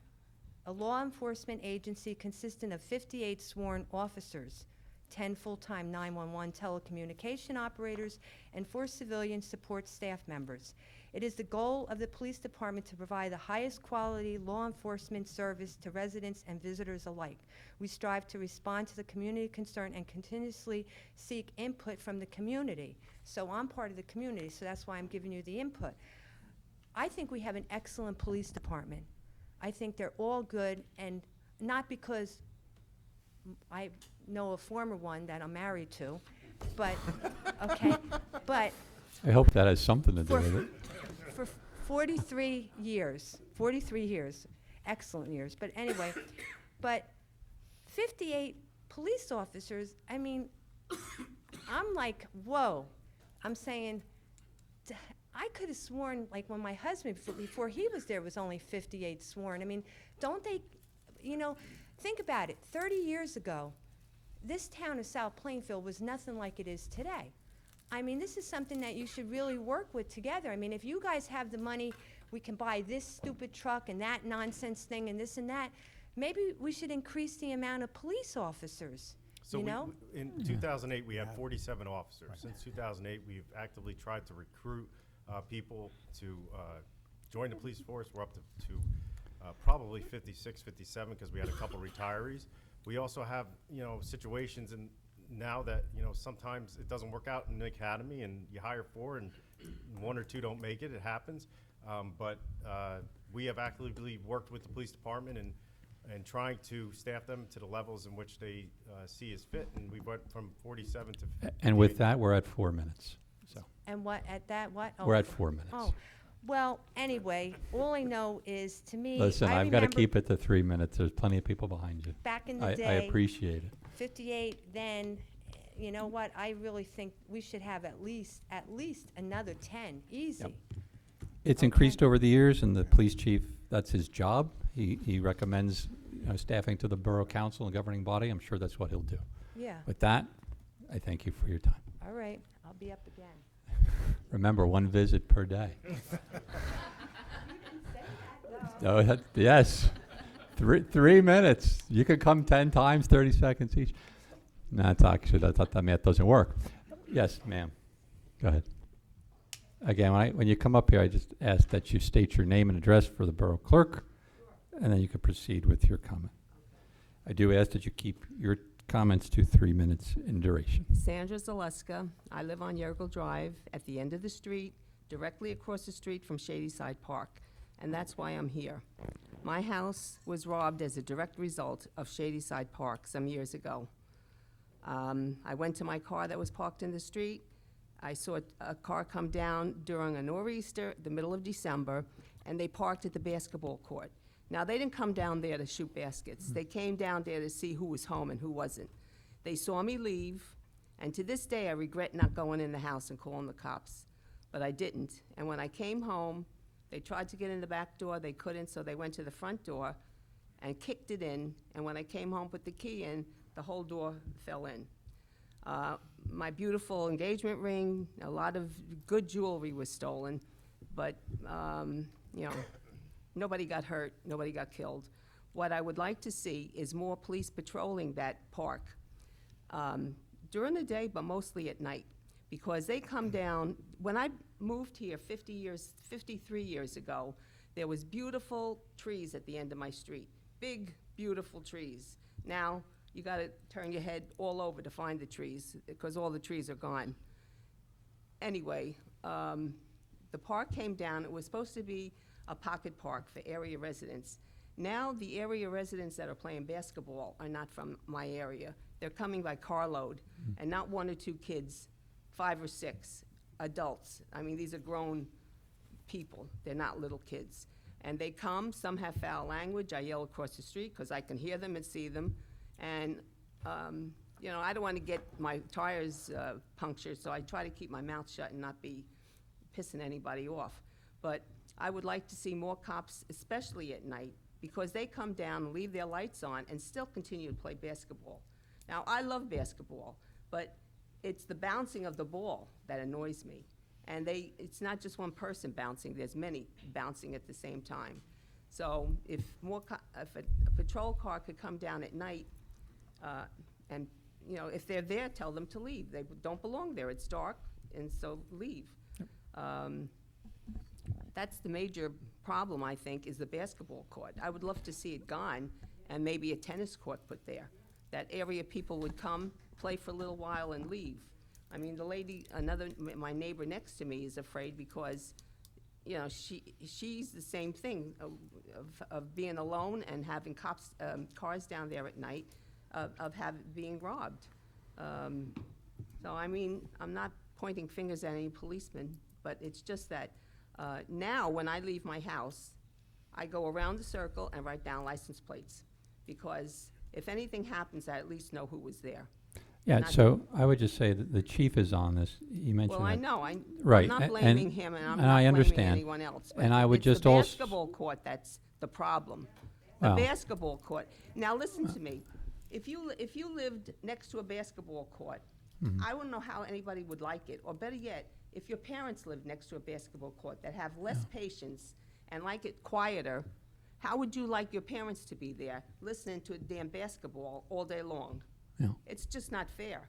Speaker 3: a law enforcement agency consisting of 58 sworn officers, 10 full-time 911 telecommunication operators, and 4 civilian support staff members. It is the goal of the police department to provide the highest quality law enforcement service to residents and visitors alike. We strive to respond to the community concern and continuously seek input from the community. So I'm part of the community, so that's why I'm giving you the input. I think we have an excellent police department. I think they're all good, and not because I know a former one that I'm married to, but, okay, but
Speaker 1: I hope that has something to do
Speaker 3: for,
Speaker 1: with it.
Speaker 3: for 43 years, excellent years, but anyway, but 58 police officers, I mean, I'm like, whoa. I'm saying, I could have sworn, like when my husband, before he was there, was only 58 sworn. I mean, don't they, think about it. 30 years ago, this town of South Plainfield was nothing like it is today. I mean, this is something that you should really work with together. I mean, if you guys have the money, we can buy this stupid truck and that nonsense thing and this and that. Maybe we should increase the amount of police officers,
Speaker 4: So in 2008, we had 47 officers. Since 2008, we've actively tried to recruit people to join the police force. We're up to probably 56, 57, because we had a couple retirees. We also have, situations and now that, sometimes it doesn't work out in the academy and you hire 4 and 1 or 2 don't make it. It happens. But we have actively worked with the police department and trying to staff them to the levels in which they see as fit. And we went from 47 to 58.
Speaker 1: And with that, we're at 4 minutes. So
Speaker 3: And what, at that, what?
Speaker 1: we're at 4 minutes.
Speaker 3: Oh, well, anyway, all I know is, to me,
Speaker 1: Listen,
Speaker 3: I
Speaker 1: I've got to
Speaker 3: remember
Speaker 1: keep it to 3 minutes. There's plenty of people behind you.
Speaker 3: back in the
Speaker 1: I
Speaker 3: day.
Speaker 1: appreciate it.
Speaker 3: 58, then, you know what, I really think we should have at least another 10, easy.
Speaker 1: It's
Speaker 3: Okay.
Speaker 1: increased over the years, and the police chief, that's his job. He recommends staffing to the borough council and governing body. I'm sure that's what he'll do.
Speaker 3: Yeah,
Speaker 1: With that, I thank you for your time.
Speaker 3: all right, I'll be up again.
Speaker 1: Remember, 1 visit per day. Oh, yes. 3 minutes. You could come 10 times, 30 seconds each. No, that's actually, that math doesn't work. Yes, ma'am. Go ahead. Again, when you come up here, I just ask that you state your name and address for the borough clerk, and then you can proceed with your comment. I do ask that you keep your comments to 3 minutes in duration.
Speaker 16: Sandra Zaleska. I live on Yergel Drive at the end of the street, directly across the street from Shadyside Park, and that's why I'm here. My house was robbed as a direct result of Shadyside Park some years ago. I went to my car that was parked in the street. I saw a car come down during a nor'easter, the middle of December, and they parked at the basketball court. Now, they didn't come down there to shoot baskets. They came down there to see who was home and who wasn't. They saw me leave, and to this day, I regret not going in the house and calling the cops. But I didn't. And when I came home, they tried to get in the back door. They couldn't, so they went to the front door and kicked it in. And when I came home, put the key in, the whole door fell in. My beautiful engagement ring, a lot of good jewelry was stolen, but, nobody got hurt, nobody got killed. What I would like to see is more police patrolling that park during the day, but mostly at night, because they come down. When I moved here 53 years ago, there was beautiful trees at the end of my street, big, beautiful trees. Now, you gotta turn your head all over to find the trees, because all the trees are gone. Anyway, the park came down. It was supposed to be a pocket park for area residents. Now, the area residents that are playing basketball are not from my area. They're coming by carload, and not 1 or 2 kids, 5 or 6 adults. I mean, these are grown people. They're not little kids. And they come, some have foul language. I yell across the street because I can hear them and see them. And, I don't want to get my tires punctured, so I try to keep my mouth shut and not be pissing anybody off. But I would like to see more cops, especially at night, because they come down and leave their lights on and still continue to play basketball. Now, I love basketball, but it's the bouncing of the ball that annoys me. And it's not just one person bouncing, there's many bouncing at the same time. So if a patrol car could come down at night, and, if they're there, tell them to leave. They don't belong there, it's dark, and so leave. That's the major problem, I think, is the basketball court. I would love to see it gone and maybe a tennis court put there. That area people would come, play for a little while and leave. I mean, the lady, my neighbor next to me is afraid because, you know, she's the same thing of being alone and having cars down there at night, being robbed. So, I mean, I'm not pointing fingers at any policemen, but it's just that now when I leave my house, I go around the circle and write down license plates, because if anything happens, I at least know who was there.
Speaker 1: Yeah,
Speaker 16: Not-
Speaker 1: so I would just say that the chief is on this. He mentioned
Speaker 16: Well, I
Speaker 1: that-
Speaker 16: know, I'm
Speaker 1: Right,
Speaker 16: not
Speaker 1: a-
Speaker 16: blaming him, and I'm
Speaker 1: and
Speaker 16: not
Speaker 1: I
Speaker 16: blaming
Speaker 1: understand.
Speaker 16: anyone else. but
Speaker 1: And I would
Speaker 16: it's
Speaker 1: just
Speaker 16: the
Speaker 1: als-
Speaker 16: basketball court that's the problem. The
Speaker 1: Well-
Speaker 16: basketball court. Now, listen to me. If you lived next to a basketball court,
Speaker 1: Mhm.
Speaker 16: I wouldn't know how anybody would like it. Or better yet, if your parents lived next to a basketball court that have less patience and like it quieter, how would you like your parents to be there listening to a damn basketball all day long?
Speaker 1: Yeah.
Speaker 16: It's just not fair.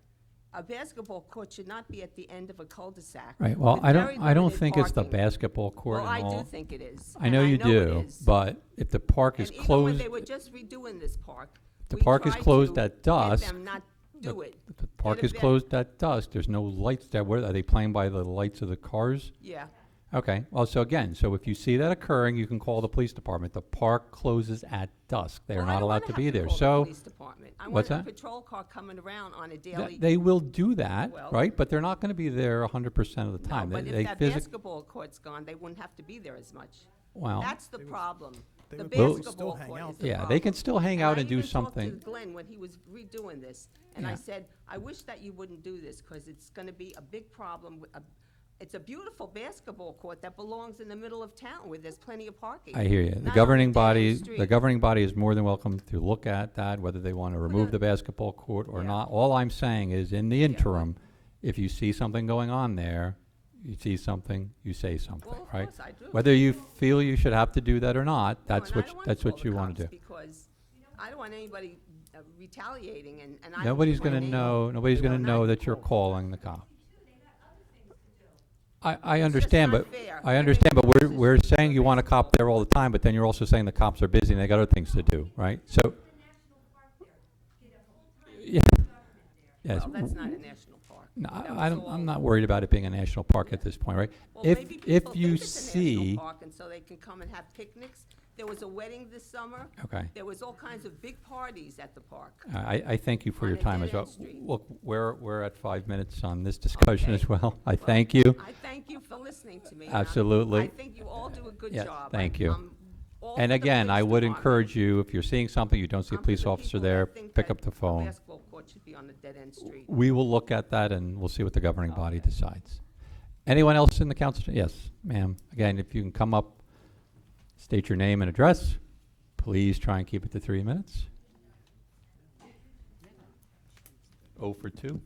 Speaker 16: A basketball court should not be at the end of a cul-de-sac.
Speaker 1: Right, well,
Speaker 16: with
Speaker 1: I
Speaker 16: very
Speaker 1: don't
Speaker 16: limited
Speaker 1: think it's the
Speaker 16: parking.
Speaker 1: basketball court
Speaker 16: Well,
Speaker 1: and all.
Speaker 16: I do think it is.
Speaker 1: I know
Speaker 16: and
Speaker 1: you
Speaker 16: it
Speaker 1: do,
Speaker 16: is.
Speaker 1: but if the park is
Speaker 16: And even when
Speaker 1: closed,
Speaker 16: they were just redoing this park,
Speaker 1: the
Speaker 16: we
Speaker 1: park is
Speaker 16: tried
Speaker 1: closed
Speaker 16: to
Speaker 1: at
Speaker 16: get
Speaker 1: dusk.
Speaker 16: them not do it.
Speaker 1: The park
Speaker 16: Get a
Speaker 1: is
Speaker 16: vet-
Speaker 1: closed at dusk. There's no lights there. Where, are they playing by the lights of the cars?
Speaker 16: Yeah.
Speaker 1: Okay, well, so again, so if you see that occurring, you can call the police department. The park closes at dusk. They are
Speaker 16: Well, I
Speaker 1: not
Speaker 16: don't
Speaker 1: allowed
Speaker 16: wanna
Speaker 1: to
Speaker 16: have
Speaker 1: be there.
Speaker 16: call the
Speaker 1: So,
Speaker 16: police department. I
Speaker 1: what's
Speaker 16: want
Speaker 1: that?
Speaker 16: a patrol car coming around on a daily.
Speaker 1: They will do that,
Speaker 16: Well-
Speaker 1: right? But they're not gonna be there 100% of the
Speaker 16: No,
Speaker 1: time.
Speaker 16: but
Speaker 1: They
Speaker 16: if that
Speaker 1: physic-
Speaker 16: basketball court's gone, they wouldn't have to be there as much.
Speaker 1: Well-
Speaker 16: That's the problem.
Speaker 7: they
Speaker 16: The
Speaker 7: would probably
Speaker 16: basketball
Speaker 7: still hang
Speaker 16: court
Speaker 7: out
Speaker 16: is the
Speaker 1: Yeah,
Speaker 16: problem.
Speaker 1: they can still hang out and do
Speaker 16: I even
Speaker 1: something.
Speaker 16: talked to Glenn when he was redoing this, and I
Speaker 1: Yeah.
Speaker 16: said, I wish that you wouldn't do this, because it's gonna be a big problem. It's a beautiful basketball court that belongs in the middle of town where there's plenty of parking.
Speaker 1: I hear you.
Speaker 16: not
Speaker 1: The
Speaker 16: on
Speaker 1: governing
Speaker 16: dead-end
Speaker 1: body,
Speaker 16: street.
Speaker 1: the governing body is more than welcome to look at that, whether they want to remove the basketball court or
Speaker 16: Yeah.
Speaker 1: not. All I'm saying is, in the interim, if you see something going on there, you see something, you say something,
Speaker 16: Well, of
Speaker 1: right?
Speaker 16: course I do.
Speaker 1: Whether you feel you should have to do that or not,
Speaker 16: No,
Speaker 1: that's
Speaker 16: and I
Speaker 1: what,
Speaker 16: don't wanna
Speaker 1: that's
Speaker 16: call
Speaker 1: what
Speaker 16: the
Speaker 1: you want to
Speaker 16: cops
Speaker 1: do.
Speaker 16: Because I don't want anybody retaliating, and I.
Speaker 1: Nobody's
Speaker 16: put my
Speaker 1: gonna
Speaker 16: name-
Speaker 1: know, nobody's
Speaker 16: you
Speaker 1: gonna know
Speaker 16: not-
Speaker 1: that you're calling the cop. I
Speaker 16: just
Speaker 1: understand,
Speaker 16: not
Speaker 1: but,
Speaker 16: fair.
Speaker 1: I
Speaker 16: Every
Speaker 1: understand, but we're
Speaker 16: officer's
Speaker 1: saying you want a cop there all the time, but then you're also saying the cops are busy and they got other things to do, right? So. Yeah. Yes.
Speaker 16: Well, that's not a national park.
Speaker 1: No,
Speaker 16: That
Speaker 1: I
Speaker 16: was
Speaker 1: don't,
Speaker 16: all-
Speaker 1: I'm not worried about it being a national park at this point, right?
Speaker 16: Well,
Speaker 1: If,
Speaker 16: maybe
Speaker 1: if
Speaker 16: people
Speaker 1: you
Speaker 16: think it's a national
Speaker 1: see,
Speaker 16: park, and so they can come and have picnics. There was a wedding this summer.
Speaker 1: Okay.
Speaker 16: There was all kinds of big parties at the park.
Speaker 1: I thank you for
Speaker 16: On
Speaker 1: your
Speaker 16: a
Speaker 1: time as well.
Speaker 16: dead-end street.
Speaker 1: Look, we're at 5 minutes on this discussion
Speaker 16: Okay.
Speaker 1: as well. I
Speaker 16: Well,
Speaker 1: thank you.
Speaker 16: I thank you for listening to me. and
Speaker 1: Absolutely.
Speaker 16: I think you all do a good
Speaker 1: Yes,
Speaker 16: job.
Speaker 1: thank
Speaker 16: I-
Speaker 1: you.
Speaker 16: I'm all
Speaker 1: And
Speaker 16: for the
Speaker 1: again, I
Speaker 16: police
Speaker 1: would
Speaker 16: department.
Speaker 1: encourage you, if you're seeing something, you don't see a
Speaker 16: I'm for
Speaker 1: police
Speaker 16: the
Speaker 1: officer
Speaker 16: people
Speaker 1: there,
Speaker 16: that think
Speaker 1: pick
Speaker 16: that
Speaker 1: up the
Speaker 16: a
Speaker 1: phone.
Speaker 16: basketball court should be on a dead-end street.
Speaker 1: We will look at that and we'll see what the governing body decides. Anyone else in the council? Yes, ma'am. Again, if you can come up, state your name and address. Please try and keep it to 3 minutes. 0 for 2.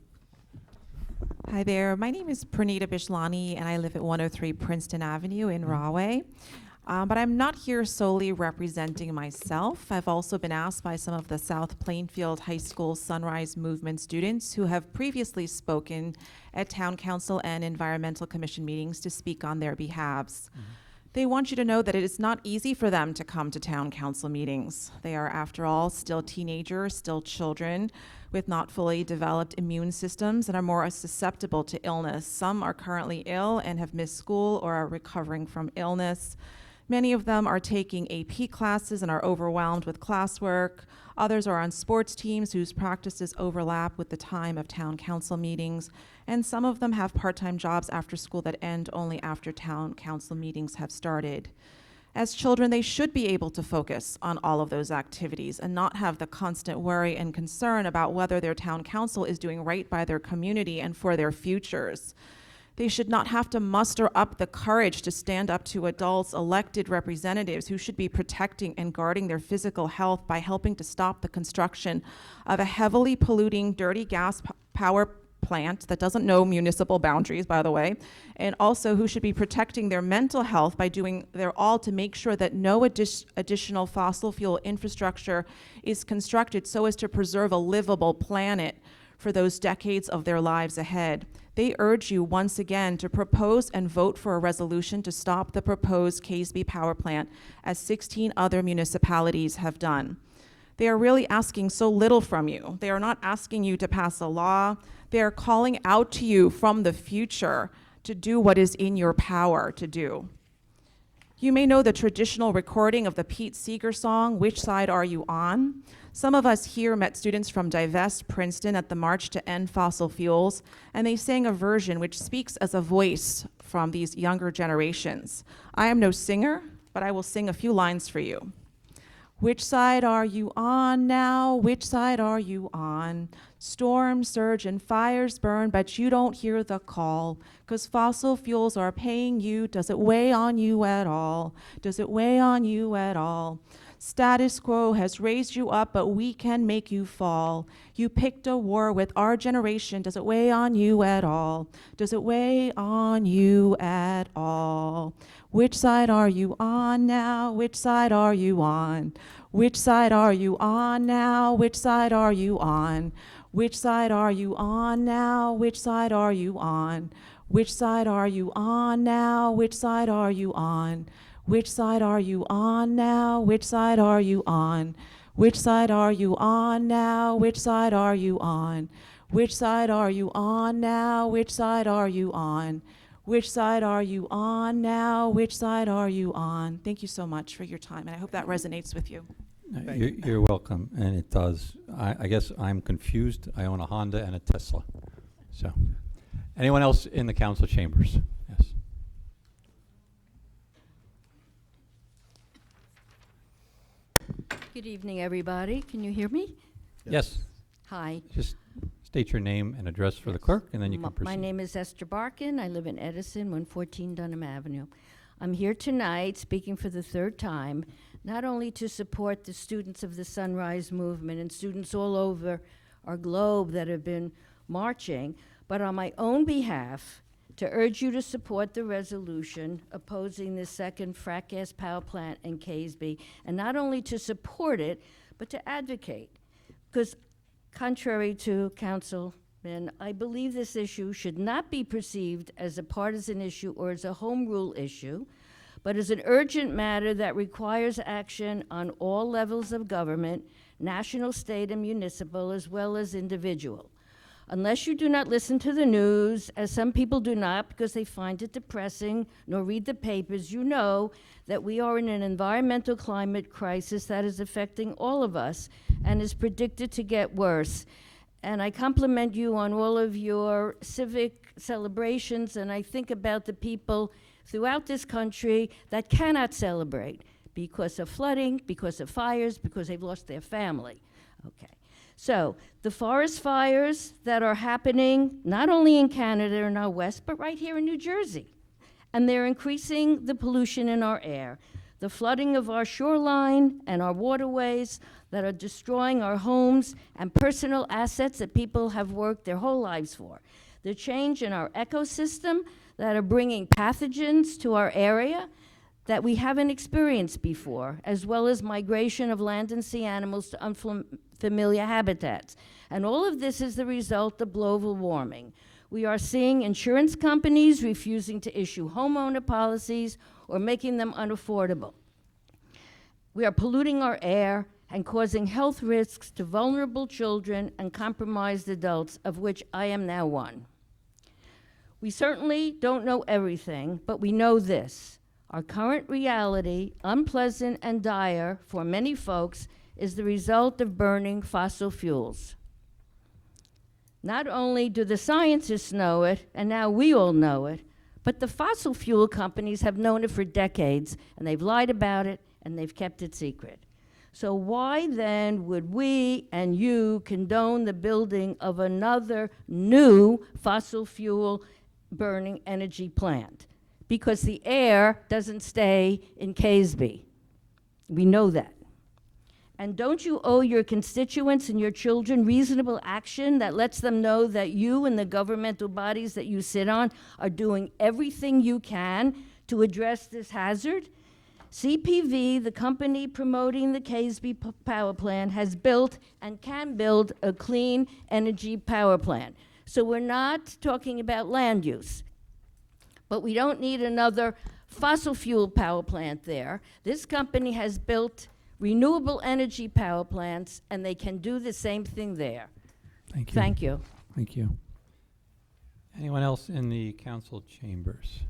Speaker 17: Hi there. My name is Pranita Bishlani, and I live at 103 Princeton Avenue in Rahway. But I'm not here solely representing myself. I've also been asked by some of the South Plainfield High School Sunrise Movement students who have previously spoken at Town Council and Environmental Commission meetings to speak on their behalves. They want you to know that it is not easy for them to come to town council meetings. They are, after all, still teenagers, still children with not fully developed immune systems and are more susceptible to illness. Some are currently ill and have missed school or are recovering from illness. Many of them are taking AP classes and are overwhelmed with classwork. Others are on sports teams whose practices overlap with the time of town council meetings. And some of them have part-time jobs after school that end only after town council meetings have started. As children, they should be able to focus on all of those activities and not have the constant worry and concern about whether their town council is doing right by their community and for their futures. They should not have to muster up the courage to stand up to adults, elected representatives who should be protecting and guarding their physical health by helping to stop the construction of a heavily polluting, dirty gas power plant that doesn't know municipal boundaries, by the way, and also who should be protecting their mental health by doing their all to make sure that no additional fossil fuel infrastructure is constructed so as to preserve a livable planet for those decades of their lives ahead. They urge you once again to propose and vote for a resolution to stop the proposed Casby power plant, as 16 other municipalities have done. They are really asking so little from you. They are not asking you to pass a law. They are calling out to you from the future to do what is in your power to do. You may know the traditional recording of the Pete Seeger song, "Which Side Are You On?" Some of us here met students from Divest Princeton at the March to End Fossil Fuels, and they sang a version which speaks as a voice from these younger generations. I am no singer, but I will sing a few lines for you. Which side are you on now? Which side are you on? Storms surge and fires burn, but you don't hear the call, 'cause fossil fuels are paying you. Does it weigh on you at all? Does it weigh on you at all? Status quo has raised you up, but we can make you fall. You picked a war with our generation. Does it weigh on you at all? Does it weigh on you at all? Which side are you on now? Which side are you on? Which side are you on now? Which side are you on? Which side are you on now? Which side are you on? Which side are you on now? Which side are you on? Which side are you on now? Which side are you on? Which side are you on now? Which side are you on? Which side are you on now? Which side are you on? Which side are you on now? Which side are you on? Thank you so much for your time, and I hope that resonates with you.
Speaker 1: You're welcome, and it does. I guess I'm confused. I own a Honda and a Tesla. So, anyone else in the council chambers? Yes.
Speaker 18: Good evening, everybody. Can you hear me?
Speaker 1: Yes.
Speaker 18: Hi.
Speaker 1: Just state your name and address for the clerk, and then you can proceed.
Speaker 18: My name is Esther Barkin. I live in Edison, 114 Dunham Avenue. I'm here tonight speaking for the third time, not only to support the students of the Sunrise Movement and students all over our globe that have been marching, but on my own behalf, to urge you to support the resolution opposing the second frac gas power plant in Casby, and not only to support it, but to advocate. Because contrary to Councilman, I believe this issue should not be perceived as a partisan issue or as a home rule issue, but as an urgent matter that requires action on all levels of government, national, state, and municipal, as well as individual. Unless you do not listen to the news, as some people do not because they find it depressing, nor read the papers, you know that we are in an environmental climate crisis that is affecting all of us and is predicted to get worse. And I compliment you on all of your civic celebrations, and I think about the people throughout this country that cannot celebrate because of flooding, because of fires, because they've lost their family. Okay. So the forest fires that are happening not only in Canada and our west, but right here in New Jersey. And they're increasing the pollution in our air. The flooding of our shoreline and our waterways that are destroying our homes and personal assets that people have worked their whole lives for. The change in our ecosystem that are bringing pathogens to our area that we haven't experienced before, as well as migration of land and sea animals to unfamiliar habitats. And all of this is the result of global warming. We are seeing insurance companies refusing to issue homeowner policies or making them unaffordable. We are polluting our air and causing health risks to vulnerable children and compromised adults, of which I am now one. We certainly don't know everything, but we know this. Our current reality, unpleasant and dire for many folks, is the result of burning fossil fuels. Not only do the scientists know it, and now we all know it, but the fossil fuel companies have known it for decades, and they've lied about it, and they've kept it secret. So why then would we and you condone the building of another new fossil fuel burning energy plant? Because the air doesn't stay in Casby. We know that. And don't you owe your constituents and your children reasonable action that lets them know that you and the governmental bodies that you sit on are doing everything you can to address this hazard? CPV, the company promoting the Casby power plant, has built and can build a clean energy power plant. So we're not talking about land use. But we don't need another fossil fuel power plant there. This company has built renewable energy power plants, and they can do the same thing there.
Speaker 1: Thank you.
Speaker 18: Thank you.
Speaker 1: Thank you. Anyone else in the council chambers?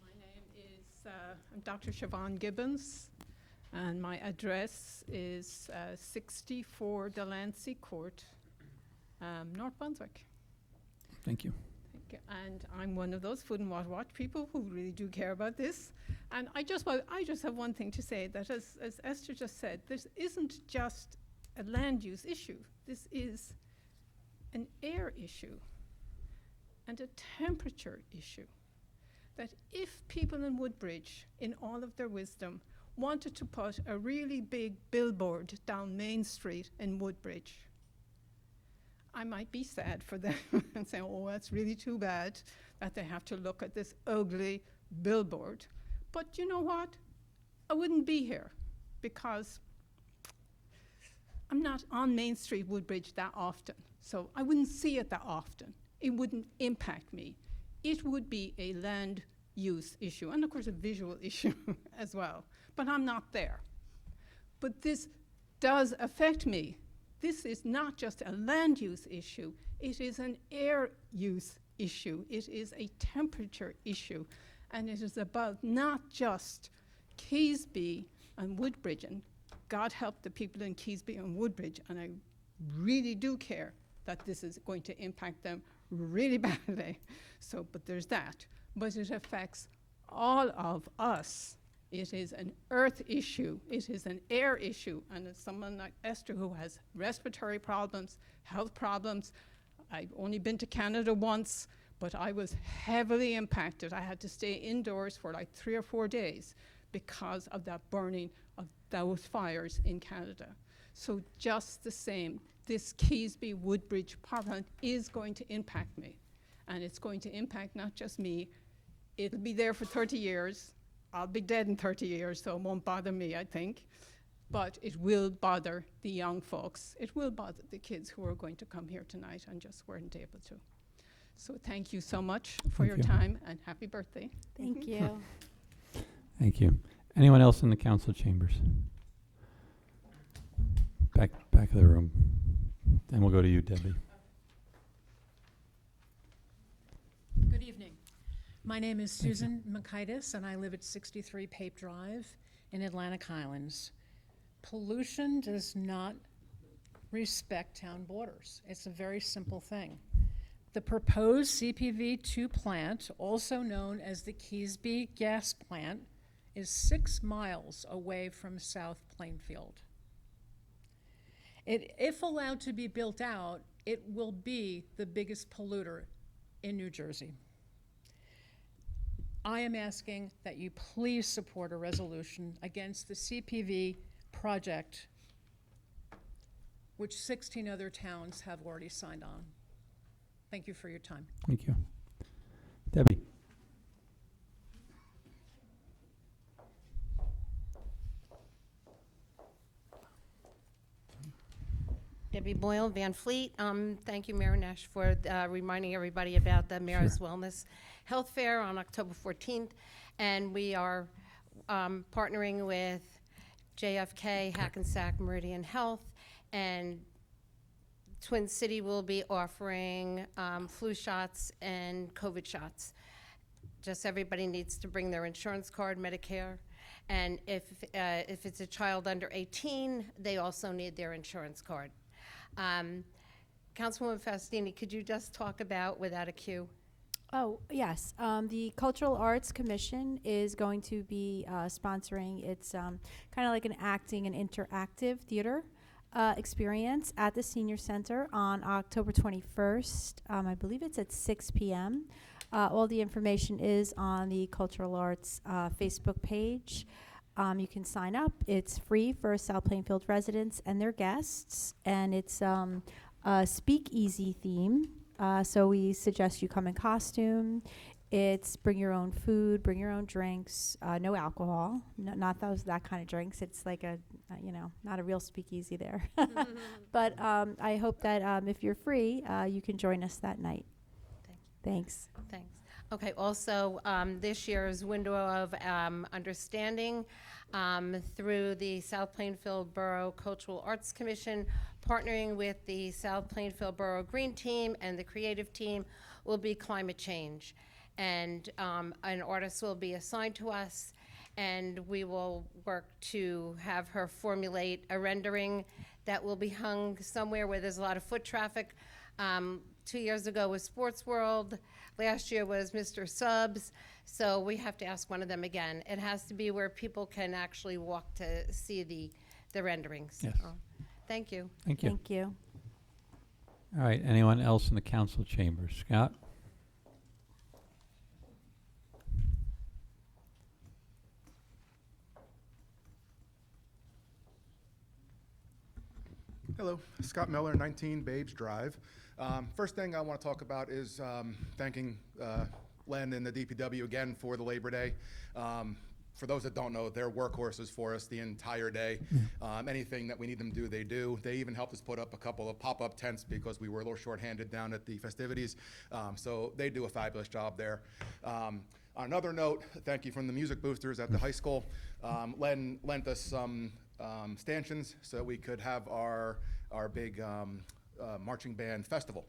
Speaker 19: My name is I'm Dr. Siobhan Gibbons, and my address is 64 Delancey Court, North Brunswick.
Speaker 1: Thank you.
Speaker 19: And I'm one of those Food and Water Watch people who really do care about this. And I just have one thing to say, that as Esther just said, this isn't just a land use issue. This is an air issue and a temperature issue. That if people in Woodbridge, in all of their wisdom, wanted to put a really big billboard down Main Street in Woodbridge, I might be sad for them and say, oh, that's really too bad that they have to look at this ugly billboard. But you know what? I wouldn't be here because I'm not on Main Street, Woodbridge, that often. So I wouldn't see it that often. It wouldn't impact me. It would be a land use issue, and of course a visual issue as well. But I'm not there. But this does affect me. This is not just a land use issue, it is an air use issue. It is a temperature issue. And it is about not just Keasbey and Woodbridge, and God help the people in Keasbey and Woodbridge, and I really do care that this is going to impact them really badly. So, but there's that. But it affects all of us. It is an earth issue, it is an air issue, and as someone like Esther who has respiratory problems, health problems, I've only been to Canada once, but I was heavily impacted. I had to stay indoors for like 3 or 4 days because of that burning of those fires in Canada. So just the same, this Keasbey Woodbridge power plant is going to impact me, and it's going to impact not just me, it'll be there for 30 years. I'll be dead in 30 years, so it won't bother me, I think. But it will bother the young folks. It will bother the kids who are going to come here tonight and just weren't able to. So thank you so much for your time, and happy birthday.
Speaker 9: Thank you.
Speaker 1: Thank you. Anyone else in the council chambers? Back of the room. Then we'll go to you, Debbie.
Speaker 20: Good evening. My name is Susan Makaitis, and I live at 63 Pape Drive in Atlantic Highlands. Pollution does not respect town borders. It's a very simple thing. The proposed CPV2 plant, also known as the Keasbey Gas Plant, is 6 miles away from South Plainfield. If allowed to be built out, it will be the biggest polluter in New Jersey. I am asking that you please support a resolution against the CPV project, which 16 other towns have already signed on. Thank you for your time.
Speaker 1: Thank you. Debbie.
Speaker 21: Debbie Boyle, Van Fleet. Thank you, Mayor Nash, for reminding everybody about the Mayor's Wellness Health Fair on October 14th. And we are partnering with JFK, Hackensack Meridian Health, and Twin City will be offering flu shots and COVID shots. Just everybody needs to bring their insurance card, Medicare. And if it's a child under 18, they also need their insurance card. Councilwoman Faustini, could you just talk about Without a Queue?
Speaker 9: Oh, yes. The Cultural Arts Commission is going to be sponsoring, it's kind of like an acting and interactive theater experience at the Senior Center on October 21st. I believe it's at 6 p.m. All the information is on the Cultural Arts Facebook page. You can sign up. It's free for South Plainfield residents and their guests, and it's a speakeasy theme. So we suggest you come in costume. It's bring your own food, bring your own drinks, no alcohol, not that kind of drinks. It's like not a real speakeasy there. But I hope that if you're free, you can join us that night. Thanks.
Speaker 21: Thanks. Okay, also, this year's window of understanding through the South Plainfield Borough Cultural Arts Commission, partnering with the South Plainfield Borough Green Team and the Creative Team, will be climate change. And an artist will be assigned to us, and we will work to have her formulate a rendering that will be hung somewhere where there's a lot of foot traffic. 2 years ago was Sports World. Last year was Mr. Subs. So we have to ask one of them again. It has to be where people can actually walk to see the renderings.
Speaker 1: Yes.
Speaker 21: Thank you.
Speaker 1: Thank you.
Speaker 9: Thank you.
Speaker 1: All right, anyone else in the council chambers? Scott?
Speaker 10: Hello, Scott Miller, 19 Babes Drive. First thing I want to talk about is thanking Len and the DPW again for the Labor Day. For those that don't know, they're workhorses for us the entire day. Anything that we need them to do, they do. They even helped us put up a couple of pop-up tents because we were a little shorthanded down at the festivities. So they do a fabulous job there. On another note, thank you from the music boosters at the high school. Len lent us some stanchions so we could have our big marching band festival.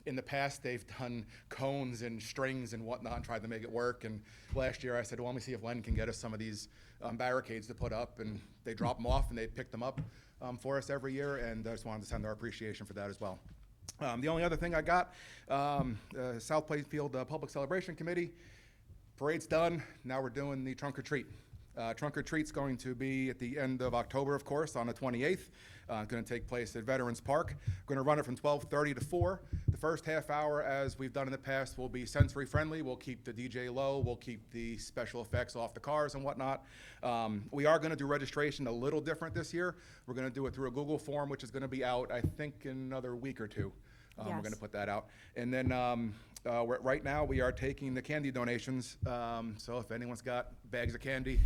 Speaker 10: In the past, they've done cones and strings and whatnot and tried to make it work. And last year I said, well, let me see if Len can get us some of these barricades to put up. And they drop them off and they pick them up for us every year. And I just wanted to send our appreciation for that as well. The only other thing I got, South Plainfield Public Celebration Committee, parade's done. Now we're doing the trunk or treat. Trunk or treat's going to be at the end of October, of course, on the 28th. It's going to take place at Veterans Park. We're going to run it from 12:30 to 4. The first half hour, as we've done in the past, will be sensory friendly. We'll keep the DJ low. We'll keep the special effects off the cars and whatnot. We are going to do registration a little different this year. We're going to do it through a Google form, which is going to be out, I think, in another week or two. We're going to put that out. And then right now we are taking the candy donations. So if anyone's got bags of candy,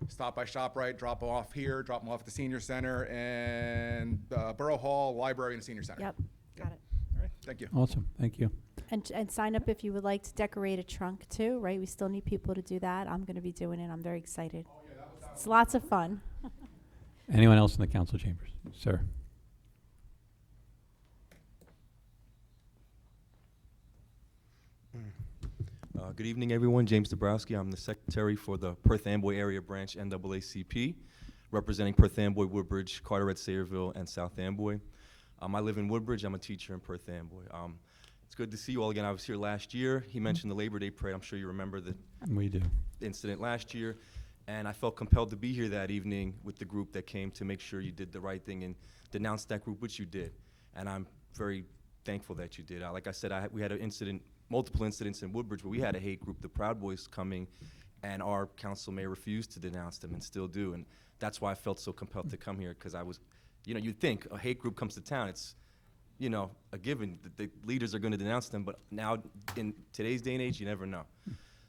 Speaker 10: stop by ShopRite, drop them off here, drop them off at the Senior Center and Borough Hall, Library, and Senior Center.
Speaker 9: Yep, got it.
Speaker 10: All right, thank you.
Speaker 1: Awesome, thank you.
Speaker 9: And sign up if you would like to decorate a trunk too, right? We still need people to do that. I'm going to be doing it. I'm very excited. It's lots of fun.
Speaker 1: Anyone else in the council chambers? Sir?
Speaker 22: Good evening, everyone. James Dabrowski. I'm the secretary for the Perth Amboy Area Branch NAACP, representing Perth Amboy, Woodbridge, Carteret, Sayreville, and South Amboy. I live in Woodbridge. I'm a teacher in Perth Amboy. It's good to see you all again. I was here last year. He mentioned the Labor Day parade. I'm sure you remember the
Speaker 1: We do.
Speaker 22: incident last year. And I felt compelled to be here that evening with the group that came to make sure you did the right thing and denounce that group, which you did. And I'm very thankful that you did. Like I said, we had an incident, multiple incidents in Woodbridge where we had a hate group, the Proud Boys, coming, and our council mayor refused to denounce them and still do. And that's why I felt so compelled to come here, because I was, you'd think a hate group comes to town, it's, a given that the leaders are going to denounce them, but now in today's day and age, you never know.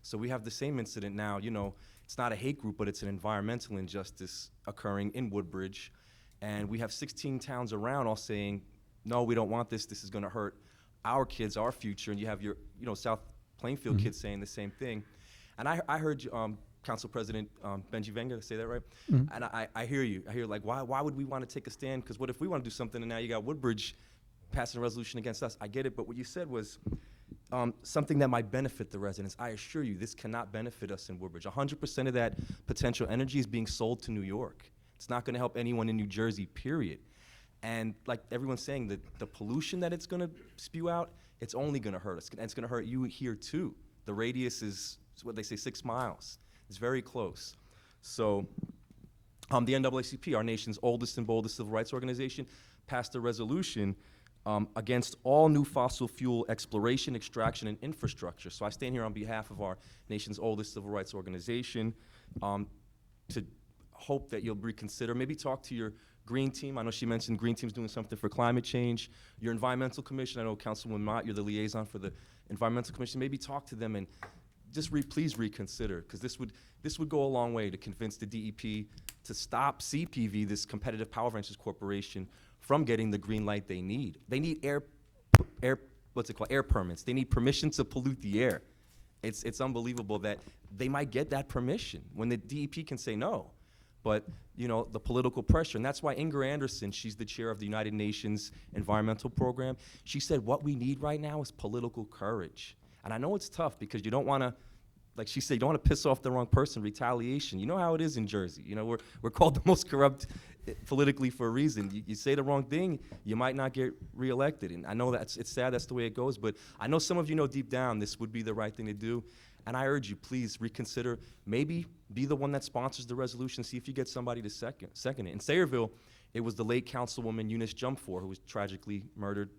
Speaker 22: So we have the same incident now, it's not a hate group, but it's an environmental injustice occurring in Woodbridge. And we have 16 towns around all saying, no, we don't want this, this is going to hurt our kids, our future. And you have your, South Plainfield kids saying the same thing. And I heard you, Council President Benji Venga, did I say that right? And I hear you. I hear, like, why would we want to take a stand? Because what if we want to do something and now you got Woodbridge passing a resolution against us? I get it, but what you said was something that might benefit the residents. I assure you, this cannot benefit us in Woodbridge. 100% of that potential energy is being sold to New York. It's not going to help anyone in New Jersey, period. And like everyone's saying, the pollution that it's going to spew out, it's only going to hurt us. And it's going to hurt you here too. The radius is what they say, 6 miles. It's very close. So the NAACP, our nation's oldest and boldest civil rights organization, passed a resolution against all new fossil fuel exploration, extraction, and infrastructure. So I stand here on behalf of our nation's oldest civil rights organization to hope that you'll reconsider, maybe talk to your Green Team, I know she mentioned Green Team's doing something for climate change. Your Environmental Commission, I know Councilwoman Mott, you're the liaison for the Environmental Commission. Maybe talk to them and just please reconsider, because this would go a long way to convince the DEP to stop CPV, this Competitive Power Ventures Corporation, from getting the green light they need. They need air permits. They need permission to pollute the air. It's unbelievable that they might get that permission when the DEP can say no. But, you know, the political pressure, and that's why Inger Anderson, she's the chair of the United Nations Environmental Program, she said what we need right now is political courage. And I know it's tough because you don't want to, like she said, you don't want to piss off the wrong person, retaliation. You know how it is in Jersey. You know, we're called the most corrupt politically for a reason. You say the wrong thing, you might not get reelected. And I know it's sad that's the way it goes, but I know some of you know deep down this would be the right thing to do. And I urge you, please reconsider, maybe be the one that sponsors the resolution, see if you get somebody to second it. In Sayreville, it was the late Councilwoman Eunice Jumfor, who was tragically murdered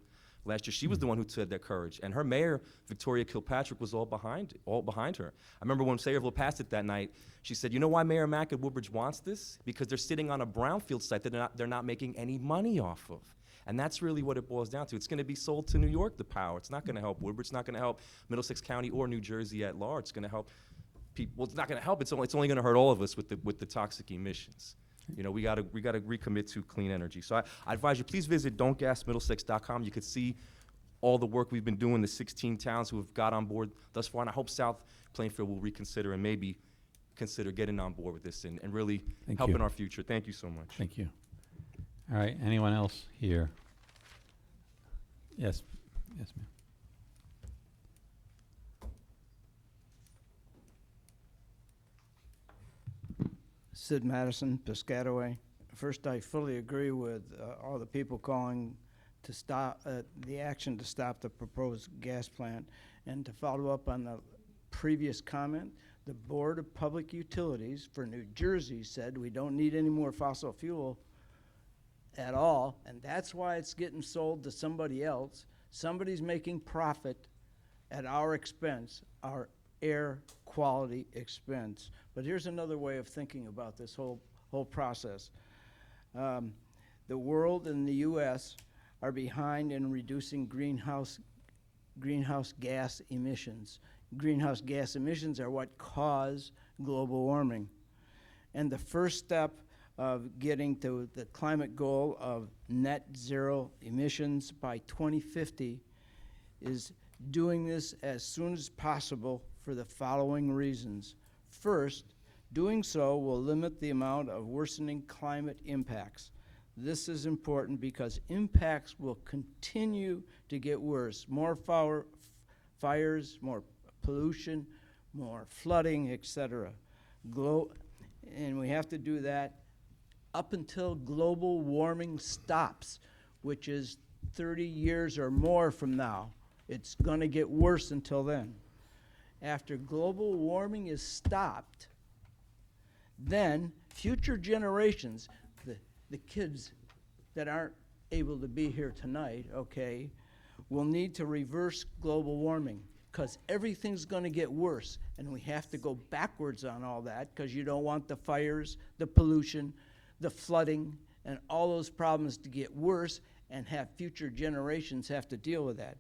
Speaker 22: last year. She was the one who said that courage. And her mayor, Victoria Kilpatrick, was all behind her. I remember when Sayreville passed it that night, she said, you know why Mayor Mack at Woodbridge wants this? Because they're sitting on a brownfield site that they're not making any money off of. And that's really what it boils down to. It's going to be sold to New York, the power. It's not going to help Woodbridge. It's not going to help Middlesex County or New Jersey at large. It's going to help people. Well, it's not going to help. It's only going to hurt all of us with the toxic emissions. You know, we got to recommit to clean energy. So I advise you, please visit don'tgasmiddlesex.com. You could see all the work we've been doing, the 16 towns who have got on board thus far. And I hope South Plainfield will reconsider and maybe consider getting on board with this and really helping our future. Thank you so much.
Speaker 1: Thank you. All right, anyone else here? Yes, yes, ma'am.
Speaker 6: Sid Madison, Piscataway. First, I fully agree with all the people calling to stop the action to stop the proposed gas plant. And to follow up on the previous comment, the Board of Public Utilities for New Jersey said we don't need any more fossil fuel at all, and that's why it's getting sold to somebody else. Somebody's making profit at our expense, our air quality expense. But here's another way of thinking about this whole process. The world and the U.S. are behind in reducing greenhouse gas emissions. Greenhouse gas emissions are what cause global warming. And the first step of getting to the climate goal of net zero emissions by 2050 is doing this as soon as possible for the following reasons. First, doing so will limit the amount of worsening climate impacts. This is important because impacts will continue to get worse. More fires, more pollution, more flooding, etc. And we have to do that up until global warming stops, which is 30 years or more from now. It's going to get worse until then. After global warming is stopped, then future generations, the kids that aren't able to be here tonight, okay, will need to reverse global warming because everything's going to get worse, and we have to go backwards on all that because you don't want the fires, the pollution, the flooding, and all those problems to get worse and have future generations have to deal with that.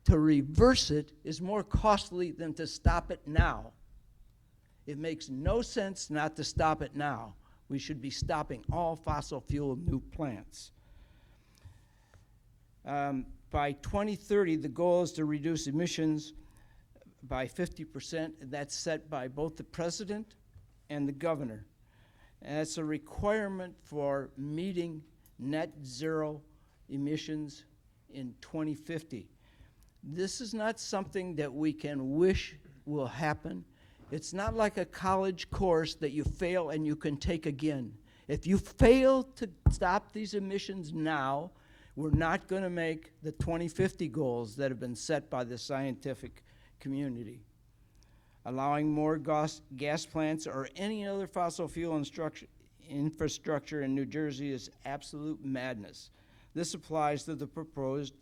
Speaker 6: To reverse it is more costly than to stop it now. It makes no sense not to stop it now. We should be stopping all fossil fuel new plants. By 2030, the goal is to reduce emissions by 50%. That's set by both the president and the governor. And that's a requirement for meeting net zero emissions in 2050. This is not something that we can wish will happen. It's not like a college course that you fail and you can take again. If you fail to stop these emissions now, we're not going to make the 2050 goals that have been set by the scientific community. Allowing more gas plants or any other fossil fuel infrastructure in New Jersey is absolute madness. This applies to the proposed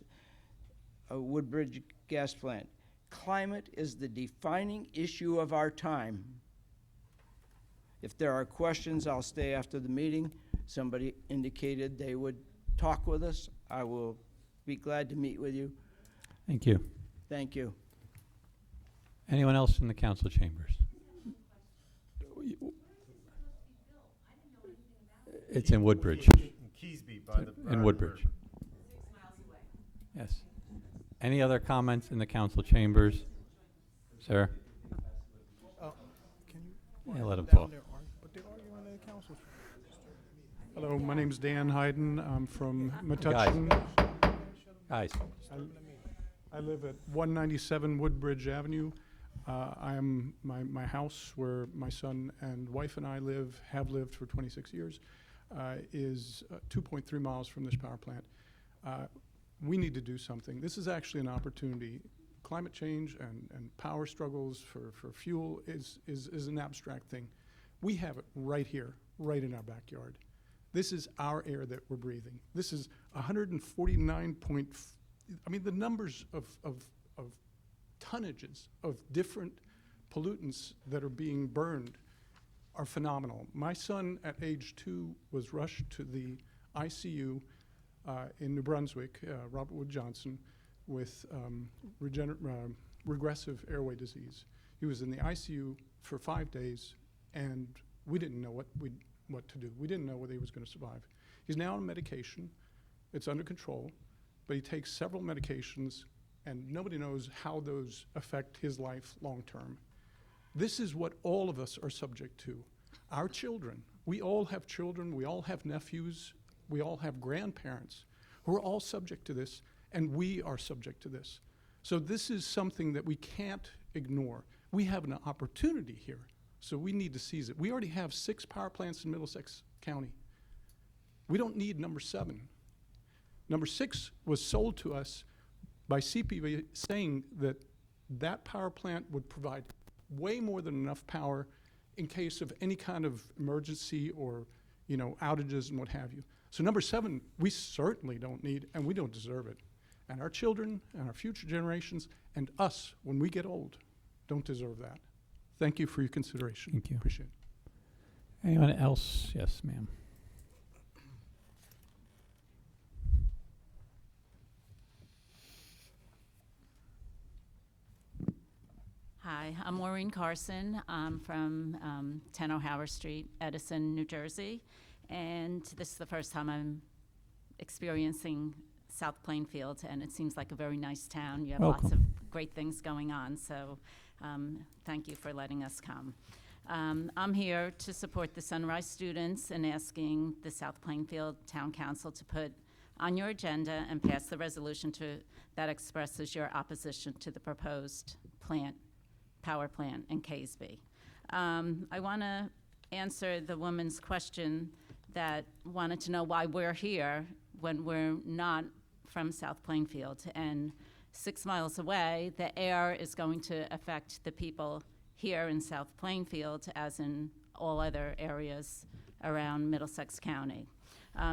Speaker 6: Woodbridge gas plant. Climate is the defining issue of our time. If there are questions, I'll stay after the meeting. Somebody indicated they would talk with us. I will be glad to meet with you.
Speaker 1: Thank you.
Speaker 6: Thank you.
Speaker 1: Anyone else in the council chambers? It's in Woodbridge.
Speaker 4: In Keesby by the.
Speaker 1: In Woodbridge. Yes. Any other comments in the council chambers? Sir?
Speaker 7: Can you?
Speaker 1: Yeah, let 'em
Speaker 7: down
Speaker 1: talk.
Speaker 7: there but they're arguing in the council.
Speaker 2: Hello, my name is Dan Hayden. I'm from
Speaker 1: Guys.
Speaker 2: Metuchen.
Speaker 1: Guys.
Speaker 2: I live at 197 Woodbridge Avenue. I am, my house where my son and wife and I have lived for 26 years, is 2.3 miles from this power plant. We need to do something. This is actually an opportunity. Climate change and power struggles for fuel is an abstract thing. We have it right here, right in our backyard. This is our air that we're breathing. This is 149 I mean, the numbers of tonnages of different pollutants that are being burned are phenomenal. My son at age 2 was rushed to the ICU in New Brunswick, Robert Wood Johnson, with regressive airway disease. He was in the ICU for 5 days, and we didn't know what to do. We didn't know whether he was going to survive. He's now on medication. It's under control, but he takes several medications, and nobody knows how those affect his life long term. This is what all of us are subject to. Our children, we all have children, we all have nephews, we all have grandparents who are all subject to this, and we are subject to this. So this is something that we can't ignore. We have an opportunity here, so we need to seize it. We already have 6 power plants in Middlesex County. We don't need number 7. Number 6 was sold to us by CPV saying that that power plant would provide way more than enough power in case of any kind of emergency or, outages and what have you. So number 7, we certainly don't need, and we don't deserve it. And our children and our future generations and us, when we get old, don't deserve that. Thank you for your consideration.
Speaker 1: Thank you.
Speaker 2: Appreciate it.
Speaker 1: Anyone else? Yes, ma'am.
Speaker 11: Hi, I'm Maureen Carson. I'm from 10 O'Hara Street, Edison, New Jersey. And this is the first time I'm experiencing South Plainfield, and it seems like a very nice town. You have lots
Speaker 1: Welcome.
Speaker 11: of great things going on, so thank you for letting us come. I'm here to support the Sunrise students and asking the South Plainfield Town Council to put on your agenda and pass the resolution that expresses your opposition to the proposed power plant in Casby. I want to answer the woman's question that wanted to know why we're here when we're not from South Plainfield. And 6 miles away, the air is going to affect the people here in South Plainfield as in all other areas around Middlesex County.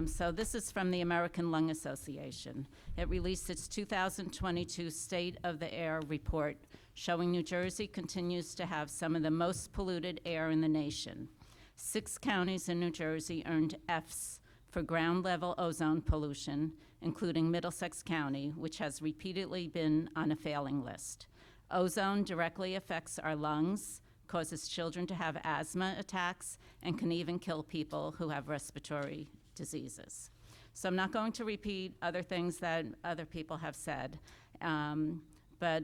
Speaker 11: So this is from the American Lung Association. It released its 2022 State of the Air report showing New Jersey continues to have some of the most polluted air in the nation. 6 counties in New Jersey earned Fs for ground level ozone pollution, including Middlesex County, which has repeatedly been on a failing list. Ozone directly affects our lungs, causes children to have asthma attacks, and can even kill people who have respiratory diseases. So I'm not going to repeat other things that other people have said, but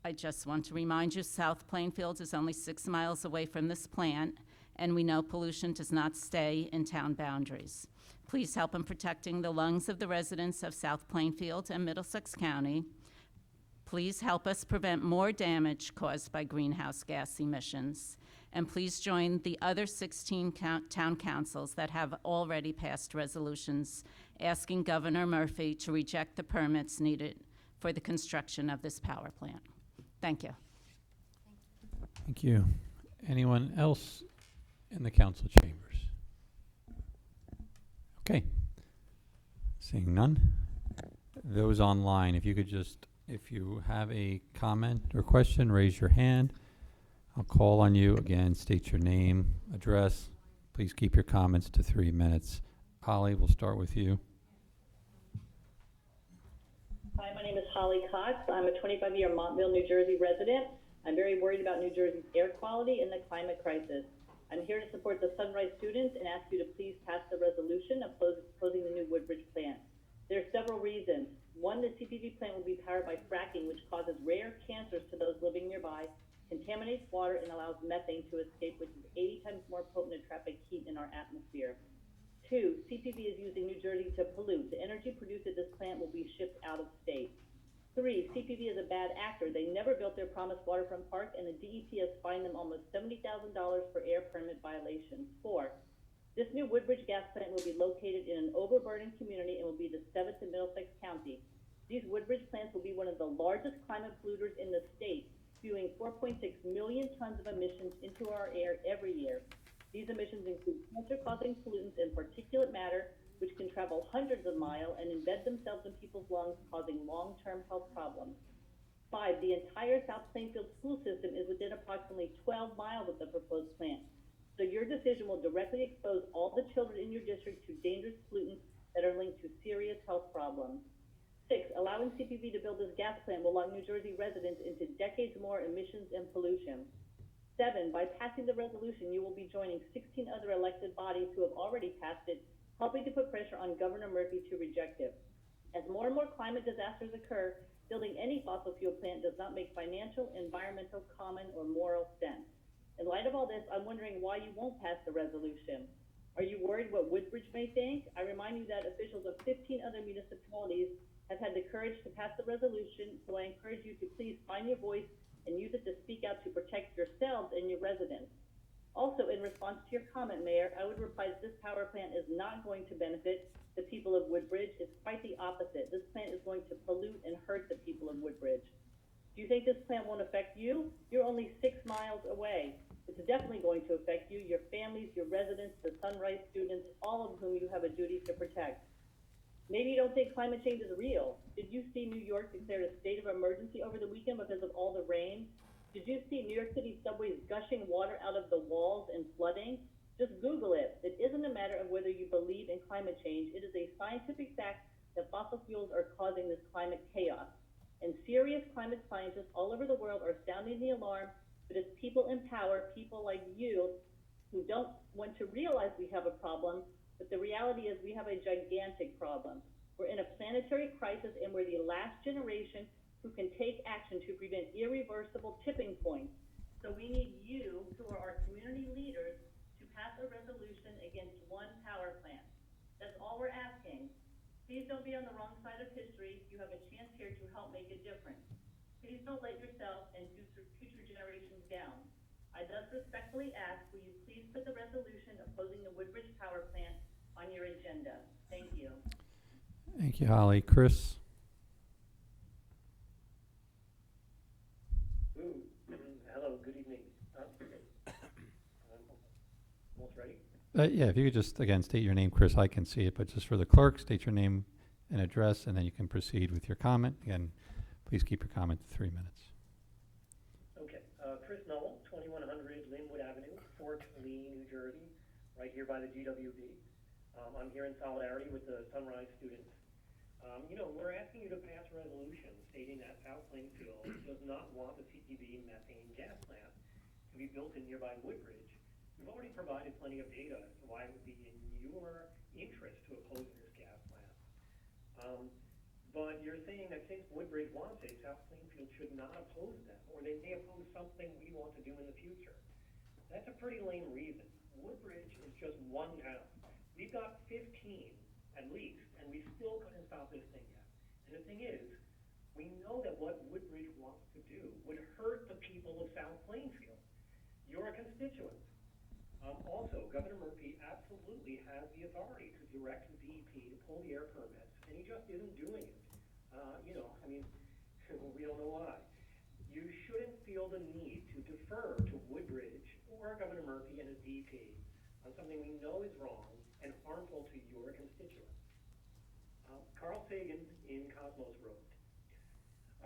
Speaker 11: I just want to remind you South Plainfield is only 6 miles away from this plant, and we know pollution does not stay in town boundaries. Please help in protecting the lungs of the residents of South Plainfield and Middlesex County. Please help us prevent more damage caused by greenhouse gas emissions. And please join the other 16 town councils that have already passed resolutions asking Governor Murphy to reject the permits needed for the construction of this power plant. Thank you.
Speaker 1: Thank you. Anyone else in the council chambers? Okay. Seeing none. Those online, if you could just, if you have a comment or question, raise your hand. I'll call on you. Again, state your name, address. Please keep your comments to 3 minutes. Holly, we'll start with you.
Speaker 12: Hi, my name is Holly Cox. I'm a 25-year Montville, New Jersey resident. I'm very worried about New Jersey's air quality and the climate crisis. I'm here to support the Sunrise students and ask you to please pass the resolution of closing the new Woodbridge plant. There are several reasons. One, the CPV plant will be powered by fracking, which causes rare cancers to those living nearby, contaminates water, and allows methane to escape, which is 80 times more potent to trap heat in our atmosphere. Two, CPV is using New Jersey to pollute. The energy produced at this plant will be shipped out of state. Three, CPV is a bad actor. They never built their promised waterfront park, and the DEP has fined them almost $70,000 for air permit violations. Four, this new Woodbridge gas plant will be located in an overburdened community and will be the 7th in Middlesex County. These Woodbridge plants will be one of the largest climate polluters in the state, spewing 4.6 million tons of emissions into our air every year. These emissions include cancer-causing pollutants and particulate matter, which can travel hundreds of miles and embed themselves in people's lungs, causing long-term health problems. 5, the entire South Plainfield school system is within approximately 12 miles of the proposed plant. So your decision will directly expose all the children in your district to dangerous pollutants that are linked to serious health problems. 6, allowing CPV to build this gas plant will lock New Jersey residents into decades more emissions and pollution. 7, by passing the resolution, you will be joining 16 other elected bodies who have already passed it, helping to put pressure on Governor Murphy to reject it. As more and more climate disasters occur, building any fossil fuel plant does not make financial, environmental, common, or moral sense. In light of all this, I'm wondering why you won't pass the resolution. Are you worried what Woodbridge may think? I remind you that officials of 15 other municipalities have had the courage to pass the resolution, so I encourage you to please find your voice and use it to speak out to protect yourselves and your residents. Also, in response to your comment, Mayor, I would reply that this power plant is not going to benefit the people of Woodbridge. It's quite the opposite. This plant is going to pollute and hurt the people of Woodbridge. Do you think this plant won't affect you? You're only 6 miles away. It's definitely going to affect you, your families, your residents, the Sunrise students, all of whom you have a duty to protect. Maybe you don't think climate change is real. Did you see New York declared a state of emergency over the weekend because of all the rain? Did you see New York City subways gushing water out of the walls and flooding? Just Google it. It isn't a matter of whether you believe in climate change. It is a scientific fact that fossil fuels are causing this climate chaos. And serious climate scientists all over the world are sounding the alarm, but it's people in power, people like you, who don't want to realize we have a problem, but the reality is we have a gigantic problem. We're in a planetary crisis, and we're the last generation who can take action to prevent irreversible tipping points. So we need you, who are our community leaders, to pass a resolution against one power plant. That's all we're asking. Please don't be on the wrong side of history. You have a chance here to help make a difference. Please don't let yourself and future generations down. I thus respectfully ask, will you please put the resolution opposing the Woodbridge Power Plant on your agenda? Thank you.
Speaker 1: Thank you, Holly. Chris?
Speaker 13: Hello, good evening. Almost ready?
Speaker 1: Yeah, if you could just, again, state your name, Chris, I can see it, but just for the clerk, state your name and address, and then you can proceed with your comment. Again, please keep your comment to 3 minutes.
Speaker 13: Okay, Chris Noel, 2100 Linwood Avenue, Fort Lee, New Jersey, right here by the GWB. I'm here in solidarity with the Sunrise students. We're asking you to pass a resolution stating that South Plainfield does not want the CPV methane gas plant to be built in nearby Woodbridge. We've already provided plenty of data as to why it would be in your interest to oppose this gas plant. But you're saying that since Woodbridge wants it, South Plainfield should not oppose them, or they may oppose something we want to do in the future. That's a pretty lame reason. Woodbridge is just one town. We've got 15 at least, and we still couldn't stop this thing yet. And the thing is, we know that what Woodbridge wants to do would hurt the people of South Plainfield. You're a constituent. Also, Governor Murphy absolutely has the authority to direct the DEP to pull the air permits, and he just isn't doing it. We don't know why. You shouldn't feel the need to defer to Woodbridge or Governor Murphy and his DEP on something we know is wrong and harmful to your constituents. Carl Sagan in Cosmos wrote,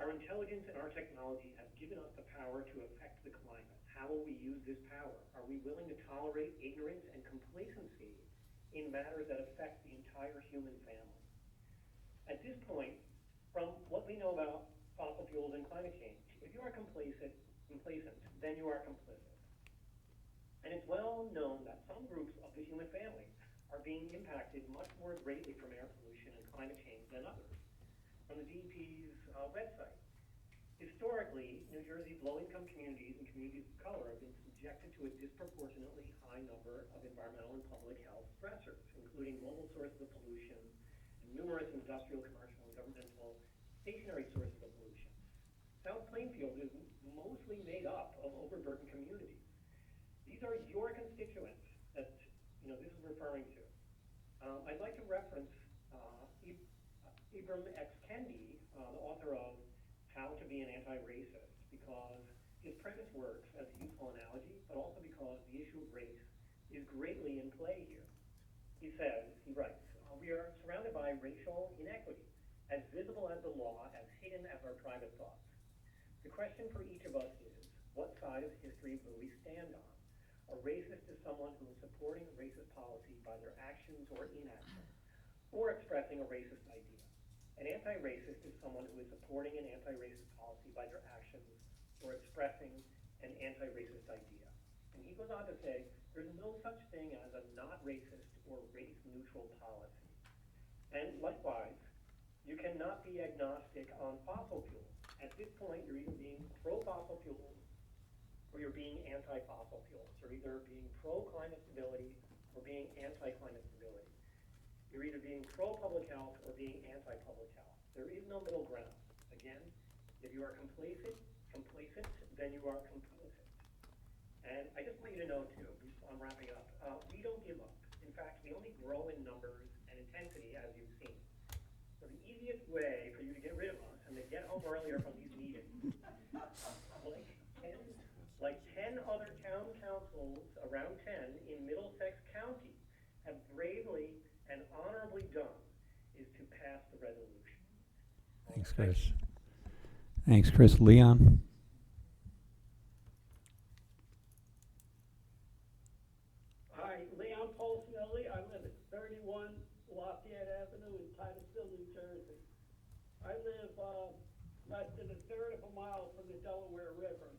Speaker 13: "Our intelligence and our technology have given us the power to affect the climate. How will we use this power? Are we willing to tolerate ignorance and complacency in matters that affect the entire human family. At this point, from what we know about fossil fuels and climate change, if you are complacent, then you are complicit. And it's well known that some groups of the human family are being impacted much more greatly from air pollution and climate change than others. From the DEP's website, historically, New Jersey's low-income communities and communities of color have been subjected to a disproportionately high number of environmental and public health stressors, including global sources of pollution and numerous industrial, commercial, and governmental stationary sources of pollution. South Plainfield is mostly made up of overburdened communities. These are your constituents that this is referring to. I'd like to reference Ibram X. Kendi, the author of How to Be an Anti-Racist, because his premise works as a useful analogy, but also because the issue of race is greatly in play here. He writes, we are surrounded by racial inequity, as visible as the law, as hidden as our private thoughts. The question for each of us is, what side of history will we stand on? A racist is someone who is supporting a racist policy by their actions or inaction, or expressing a racist idea. An anti-racist is someone who is supporting an anti-racist policy by their actions or expressing an anti-racist idea. And he goes on to say, there's no such thing as a not racist or race-neutral policy. And likewise, you cannot be agnostic on fossil fuels. At this point, you're either being pro-fossil fuels or you're being anti-fossil fuels. You're either being pro-climate stability or being anti-climate stability. You're either being pro-public health or being anti-public health. There is no middle ground. Again, if you are complacent, then you are complicit. And I just want you to know, too, I'm wrapping up, we don't give up. In fact, we only grow in numbers and intensity, as you've seen. So the easiest way for you to get rid of us and to get home earlier from these meetings, like 10 other town councils, around 10 in Middlesex County, have bravely and honorably done, is to pass the resolution.
Speaker 1: Thanks, Chris. Thanks, Chris. Leon?
Speaker 14: Hi, Leon Polsinelli. I live at 31 Lafayette Avenue in Titusville, New Jersey. I live less than a third of a mile from the Delaware River.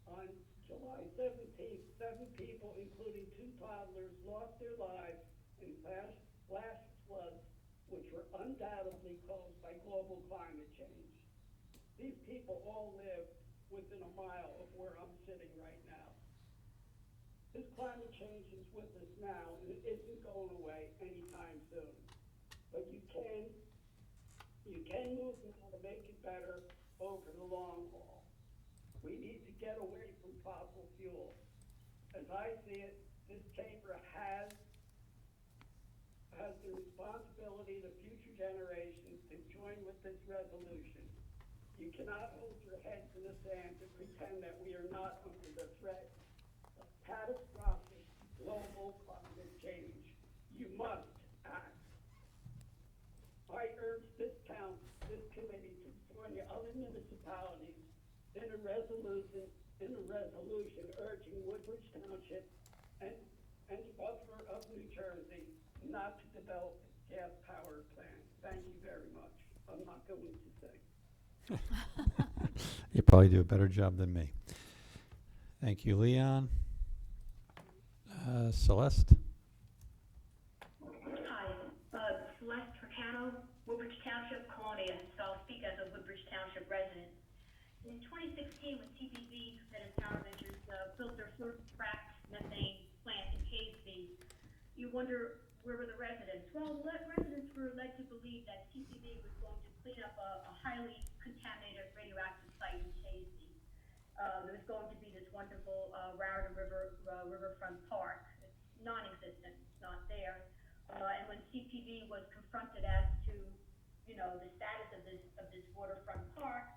Speaker 14: On July 17th, 7 people, including 2 toddlers, lost their lives in flash floods, which were undoubtedly caused by global climate change. These people all live within a mile of where I'm sitting right now. This climate change is with us now, and it isn't going away anytime soon. But you can move now to make it better over the long haul. We need to get away from fossil fuels. As I see it, this chamber has the responsibility to future generations to join with this resolution. You cannot hold your heads in the sand and pretend that we are not under the threat of catastrophic global climate change. You must act. I urge this committee to join the other municipalities in a resolution urging Woodbridge Township and the governor of New Jersey not to develop gas power plants. Thank you very much. I'm not going to say.
Speaker 1: You probably do a better job than me. Thank you, Leon. Celeste?
Speaker 15: Hi, Celeste Tricano, Woodbridge Township, Colonia. So I'll speak as a Woodbridge Township resident. In 2016, when TPV, Competitive Power Ventures, built their first fracked methane plant in Casey, you wonder, where were the residents? Well, residents were led to believe that TPV was going to clean up a highly contaminated radioactive site in Casey. There was going to be this wonderful Raritan riverfront park. It's non-existent. It's not there. And when CPV was confronted as to, the status of this waterfront park,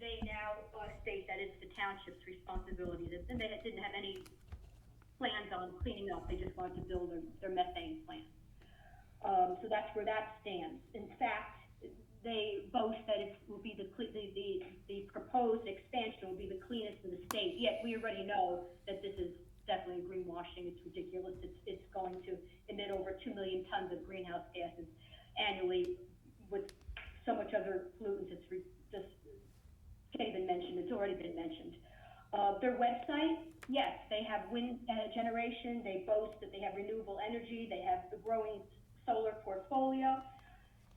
Speaker 15: they now state that it's the township's responsibility. And they didn't have any plans on cleaning up. They just wanted to build their methane plant. So that's where that stands. In fact, they boast that it will be the proposed expansion will be the cleanest in the state. Yet we already know that this is definitely greenwashing. It's ridiculous. It's going to emit over 2 million tons of greenhouse gases annually with so much other pollutants. It's just can't even mention. It's already been mentioned. Their website, yes, they have wind generation. They boast that they have renewable energy. They have the growing solar portfolio.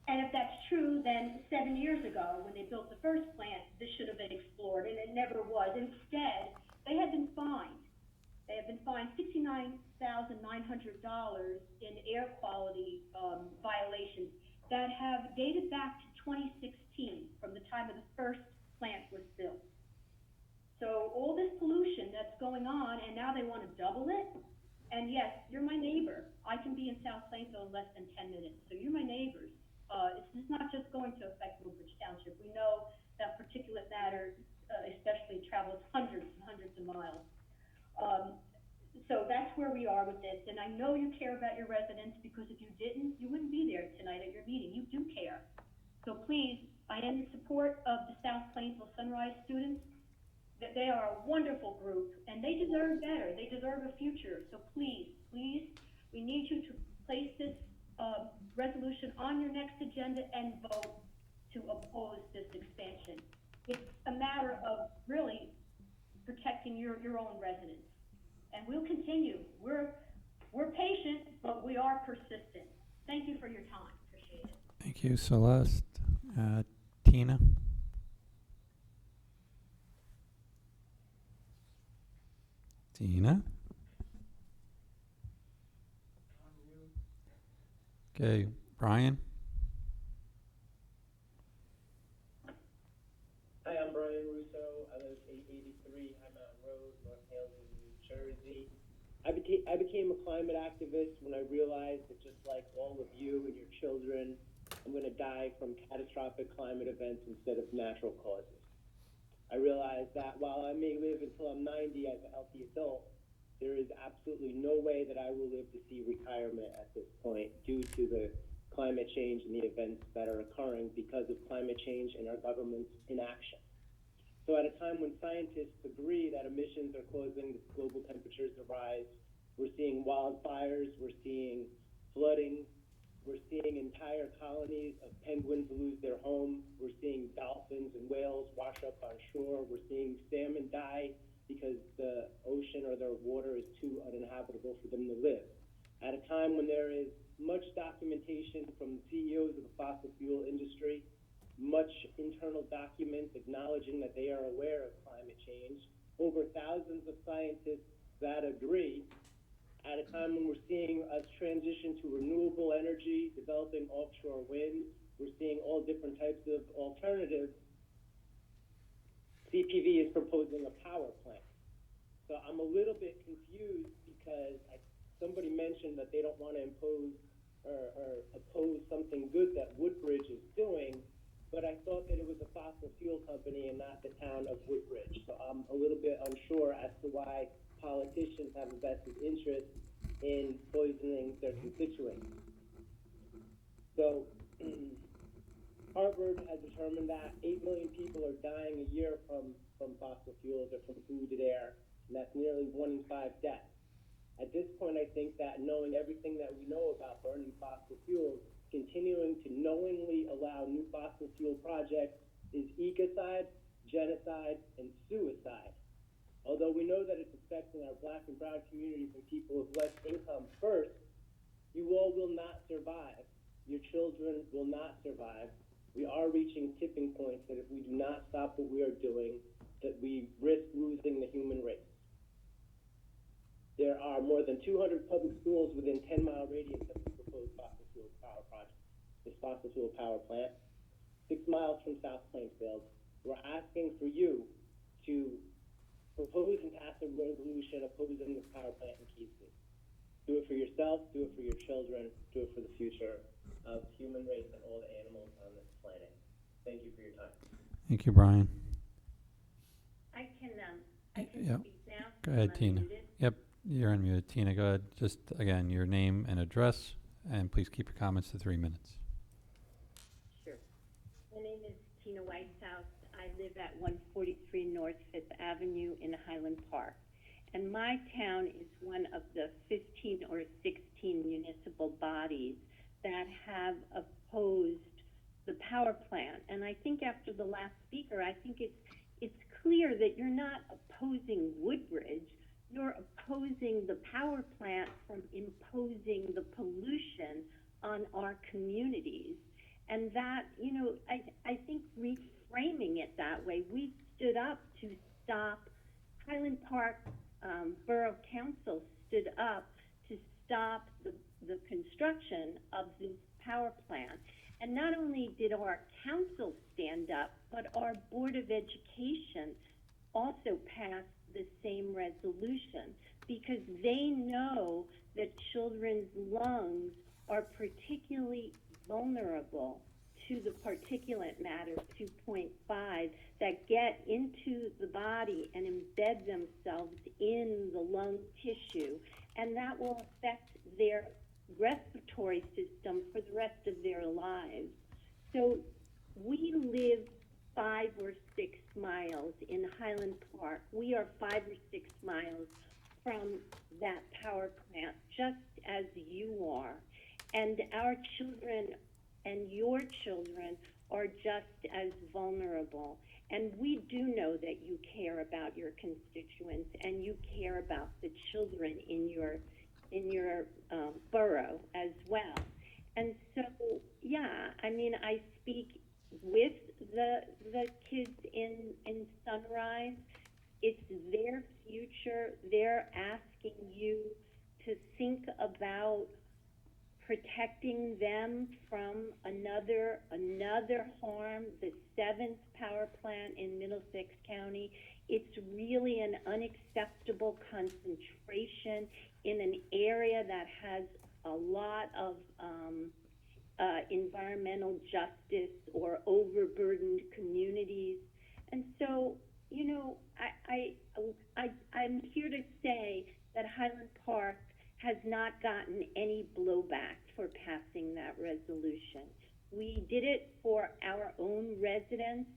Speaker 15: And if that's true, then 7 years ago, when they built the first plant, this should have been explored, and it never was. Instead, they have been fined. They have been fined $69,900 in air quality violations that have dated back to 2016, from the time of the first plant was built. So all this pollution that's going on, and now they want to double it. And yes, you're my neighbor. I can be in South Plainfield in less than 10 minutes. So you're my neighbors. It's not just going to affect Woodbridge Township. We know that particulate matter, especially, travels hundreds and hundreds of miles. So that's where we are with this. And I know you care about your residents, because if you didn't, you wouldn't be there tonight at your meeting. You do care. So please, I am in support of the South Plainfield Sunrise students. That they are a wonderful group, and they deserve better. They deserve a future. So please, please, we need you to place this resolution on your next agenda and vote to oppose this expansion. It's a matter of really protecting your own residents. And we'll continue. We're patient, but we are persistent. Thank you for your time. Appreciate it.
Speaker 1: Thank you, Celeste. Tina? Tina? Okay, Brian?
Speaker 5: Hi, I'm Brian Russo. I live at 883 High Mountain Road, North Haven, New Jersey. I became a climate activist when I realized that, just like all of you and your children, I'm going to die from catastrophic climate events instead of natural causes. I realized that while I may live until I'm 90 as a healthy adult, there is absolutely no way that I will live to see retirement at this point due to the climate change and the events that are occurring because of climate change and our government's inaction. So at a time when scientists agree that emissions are causing global temperatures to rise, we're seeing wildfires, we're seeing flooding, we're seeing entire colonies of penguins lose their homes, we're seeing dolphins and whales wash up on shore, we're seeing salmon die because the ocean or their water is too uninhabitable for them to live. At a time when there is much documentation from CEOs of the fossil fuel industry, much internal documents acknowledging that they are aware of climate change, over thousands of scientists that agree, at a time when we're seeing us transition to renewable energy, developing offshore wind, we're seeing all different types of alternatives, CPV is proposing a power plant. So I'm a little bit confused because somebody mentioned that they don't want to impose or oppose something good that Woodbridge is doing, but I thought that it was a fossil fuel company and not the town of Woodbridge. So I'm a little bit unsure as to why politicians have a vested interest in poisoning their constituents. So Harvard has determined that 8 million people are dying a year from fossil fuels or from polluted air, and that's nearly 1 in 5 deaths. At this point, I think that knowing everything that we know about burning fossil fuels, continuing to knowingly allow new fossil fuel projects is ecocide, genocide, and suicide. Although we know that it's affecting our black and brown communities and people with less income first, you all will not survive. Your children will not survive. We are reaching tipping points that if we do not stop what we are doing, that we risk losing the human race. There are more than 200 public schools within 10-mile radius of the proposed fossil fuel power project, this fossil fuel power plant, 6 miles from South Plainfield. We're asking for you to propose and pass a resolution opposing this power plant in Keystone. Do it for yourself, do it for your children, do it for the future of the human race and all the animals on this planet. Thank you for your time.
Speaker 1: Thank you, Brian.
Speaker 15: I can
Speaker 1: Yep.
Speaker 15: speak now.
Speaker 1: Go ahead,
Speaker 15: I'm
Speaker 1: Tina.
Speaker 15: unmuted.
Speaker 1: Yep, you're unmuted. Tina, go ahead. Just, again, your name and address, and please keep your comments to 3 minutes.
Speaker 8: Sure. My name is Tina Whitehouse. I live at 143 North 5th Avenue in Highland Park. And my town is one of the 15 or 16 municipal governmental bodies that have opposed the power plant. And I think after the last speaker, I think it's clear that you're not opposing Woodbridge, you're opposing the power plant from imposing the pollution on our communities. And that, you know, I think reframing it that way, we stood up to stop, Highland Park Borough Council stood up to stop the construction of this power plant. And not only did our council stand up, but our Board of Education also passed the same resolution, because they know that children's lungs are particularly vulnerable to the particulate matter 2.5 that get into the body and embed themselves in the lung tissue, and that will affect their respiratory system for the rest of their lives. So we live 5 or 6 miles in Highland Park. We are 5 or 6 miles from that power plant, just as you are. And our children and your children are just as vulnerable. And we do know that you care about your constituents and you care about the children in your borough as well. And so, yeah, I mean, I speak with the kids in Sunrise. It's their future. They're asking you to think about protecting them from another harm, the 7th power plant in Middlesex County. It's really an unacceptable concentration in an area that has a lot of environmental justice or overburdened communities. And so, you know, I'm here to say that Highland Park has not gotten any blowback for passing that resolution. We did it for our own residents,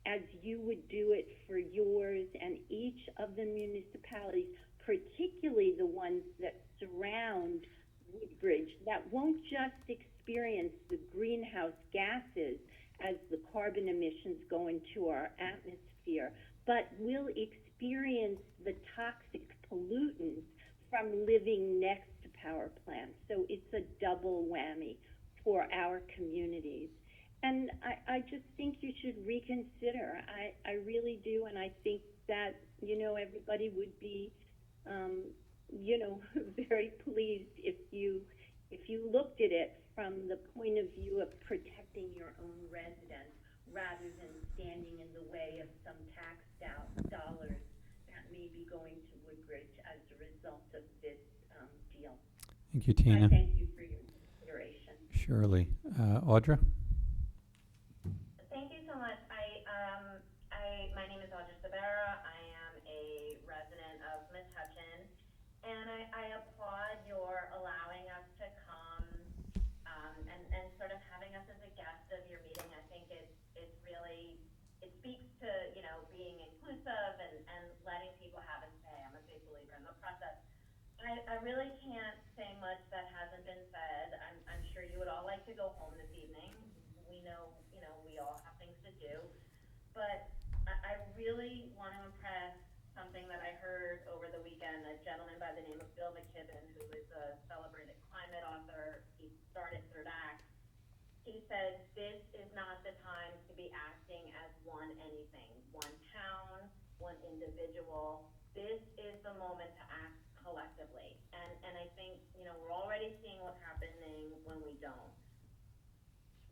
Speaker 8: as you would do it for yours, and each of the municipalities, particularly the ones that surround Woodbridge, that won't just experience the greenhouse gases as the carbon emissions go into our atmosphere, but will experience the toxic pollutants from living next to power plants. So it's a double whammy for our communities. And I just think you should reconsider. I really do, and I think that, you know, everybody would be, you know, very pleased if you looked at it from the point of view of protecting your own residents rather than standing in the way of some tax dollars that may be going to Woodbridge as a result of this deal.
Speaker 1: Thank you, Tina.
Speaker 8: I thank you for your consideration.
Speaker 1: Surely. Audra?
Speaker 3: Thank you so much. My name is Audra Sabera. I am a resident of Metuchen, and I applaud your allowing us to come and sort of having us as a guest of your meeting. I think it's really, it speaks to, you know, being inclusive and letting people have a say. I'm a big believer in the process. I really can't say much that hasn't been said. I'm sure you would all like to go home this evening. We know, you know, we all have things to do. But I really want to impress something that I heard over the weekend. A gentleman by the name of Bill McKibben, who is a celebrated climate author, he started Third Act. He said, this is not the time to be acting as one anything, one town, one individual. This is the moment to act collectively. And I think, you know, we're already seeing what's happening when we don't.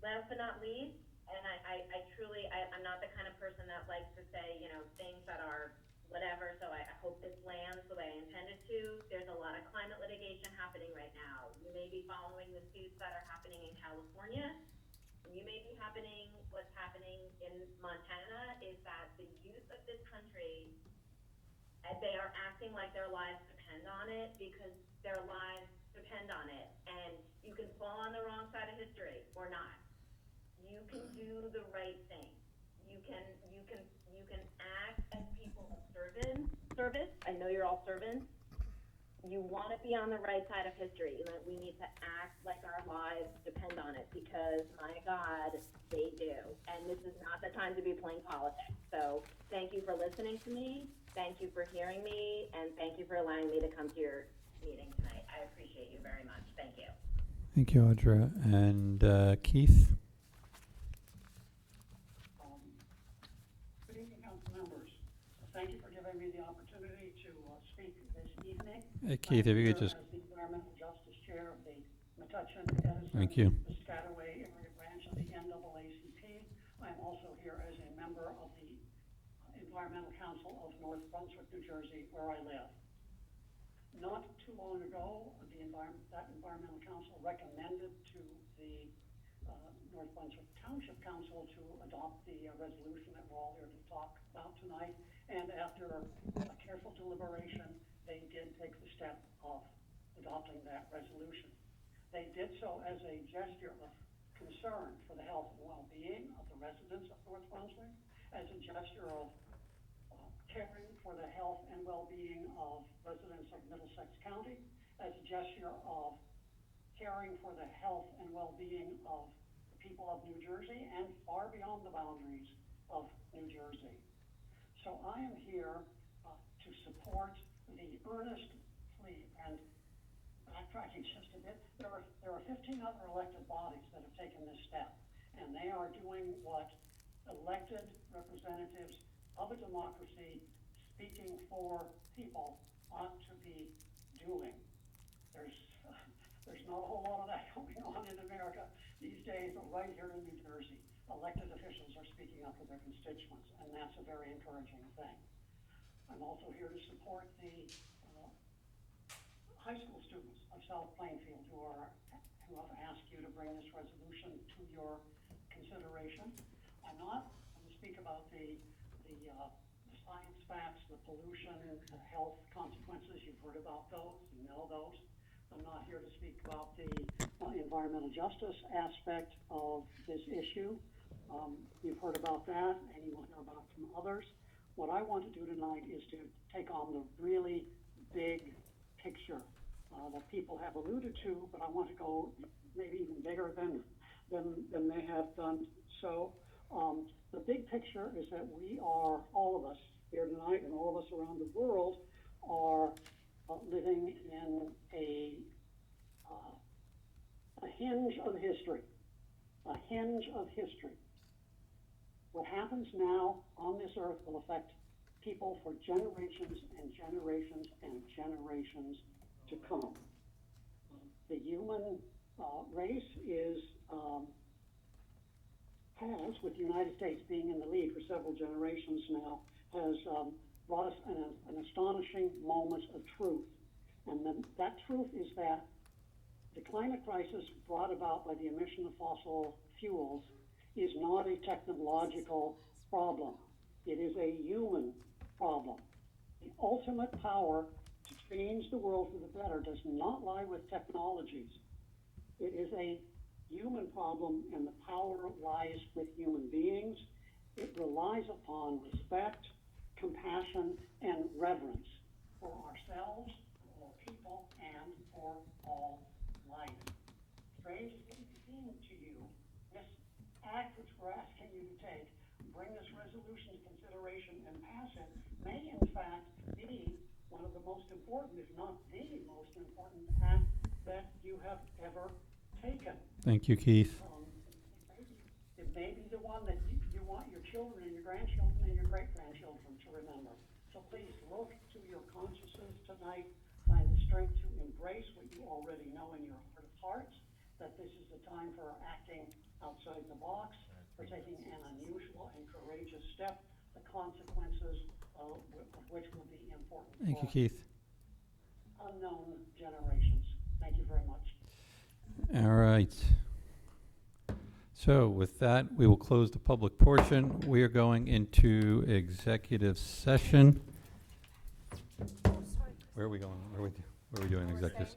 Speaker 3: Last but not least, and I truly, I'm not the kind of person that likes to say, you know, things that are whatever, so I hope this lands the way I intended to. There's a lot of climate litigation happening right now. You may be following the suits that are happening in California. You may be what's happening in Montana is that the youth of this country, they are acting like their lives depend on it because their lives depend on it. And you can fall on the wrong side of history or not. You can do the right thing. You can act as people of service. I know you're all servants. you want to be on the right side of history, and that we need to act like our lives depend on it, because, my God, they do. And this is not the time to be playing politics. So thank you for listening to me, thank you for hearing me, and thank you for allowing me to come to your meeting tonight. I appreciate you very much. Thank you.
Speaker 1: Thank you, Audra. And Keith?
Speaker 14: Good evening, council members. Thank you for giving me the opportunity to speak this evening.
Speaker 1: Hey, Keith, if you could just...
Speaker 14: As the Environmental Justice Chair of the Metuchen, Edison,
Speaker 1: Thank you.
Speaker 14: Piscataway Area Branch of the NAACP. I'm also here as a member of the Environmental Council of North Brunswick, New Jersey, where I live. Not too long ago, that Environmental Council recommended to the North Brunswick Township Council to adopt the resolution that we're all here to talk about tonight. And after a careful deliberation, they did take the step of adopting that resolution. They did so as a gesture of concern for the health and well-being of the residents of North Brunswick, as a gesture of caring for the health and well-being of residents of Middlesex County, as a gesture of caring for the health and well-being of the people of New Jersey and far beyond the boundaries of New Jersey. So I am here to support the earnest plea, and backtracking just a bit, there are 15 other elected bodies that have taken this step, and they are doing what elected representatives of a democracy speaking for people ought to be doing. There's not a whole lot of that going on in America these days, but right here in New Jersey, elected officials are speaking up for their constituents, and that's a very encouraging thing. I'm also here to support the high school students of South Plainfield who have asked you to bring this resolution to your consideration. I'm not going to speak about the science facts, the pollution, the health consequences. You've heard about those, you know those. I'm not here to speak about the environmental justice aspect of this issue. You've heard about that, and you will hear about it from others. What I want to do tonight is to take on the really big picture that people have alluded to, but I want to go maybe even bigger than they have done. So the big picture is that we are, all of us here tonight and all of us around the world, are living in a hinge of history. A hinge of history. What happens now on this earth will affect people for generations and generations and generations to come. The human race has, with the United States being in the lead for several generations now, has brought us an astonishing moment of truth. And that truth is that the climate crisis brought about by the emission of fossil fuels is not a technological problem. It is a human problem. The ultimate power to change the world for the better does not lie with technologies. It is a human problem, and the power lies with human beings. It relies upon respect, compassion, and reverence for ourselves, for all people, and for all life. Strange as it may seem to you, this act which we're asking you to take, bring this resolution to consideration and pass it, may in fact be one of the most important, if not the most important act that you have ever taken.
Speaker 1: Thank you, Keith.
Speaker 14: It may be the one that you want your children and your grandchildren and your great-grandchildren to remember. So please look to your consciences tonight, find the strength to embrace what you already know in your heart of hearts, that this is the time for acting outside the box, for taking an unusual and courageous step, the consequences of which will be important
Speaker 1: Thank
Speaker 14: for
Speaker 1: you, Keith.
Speaker 14: unknown generations. Thank you very much.
Speaker 1: All right. So with that, we will close the public portion. We are going into executive session. Where are we going? Where are we doing executive?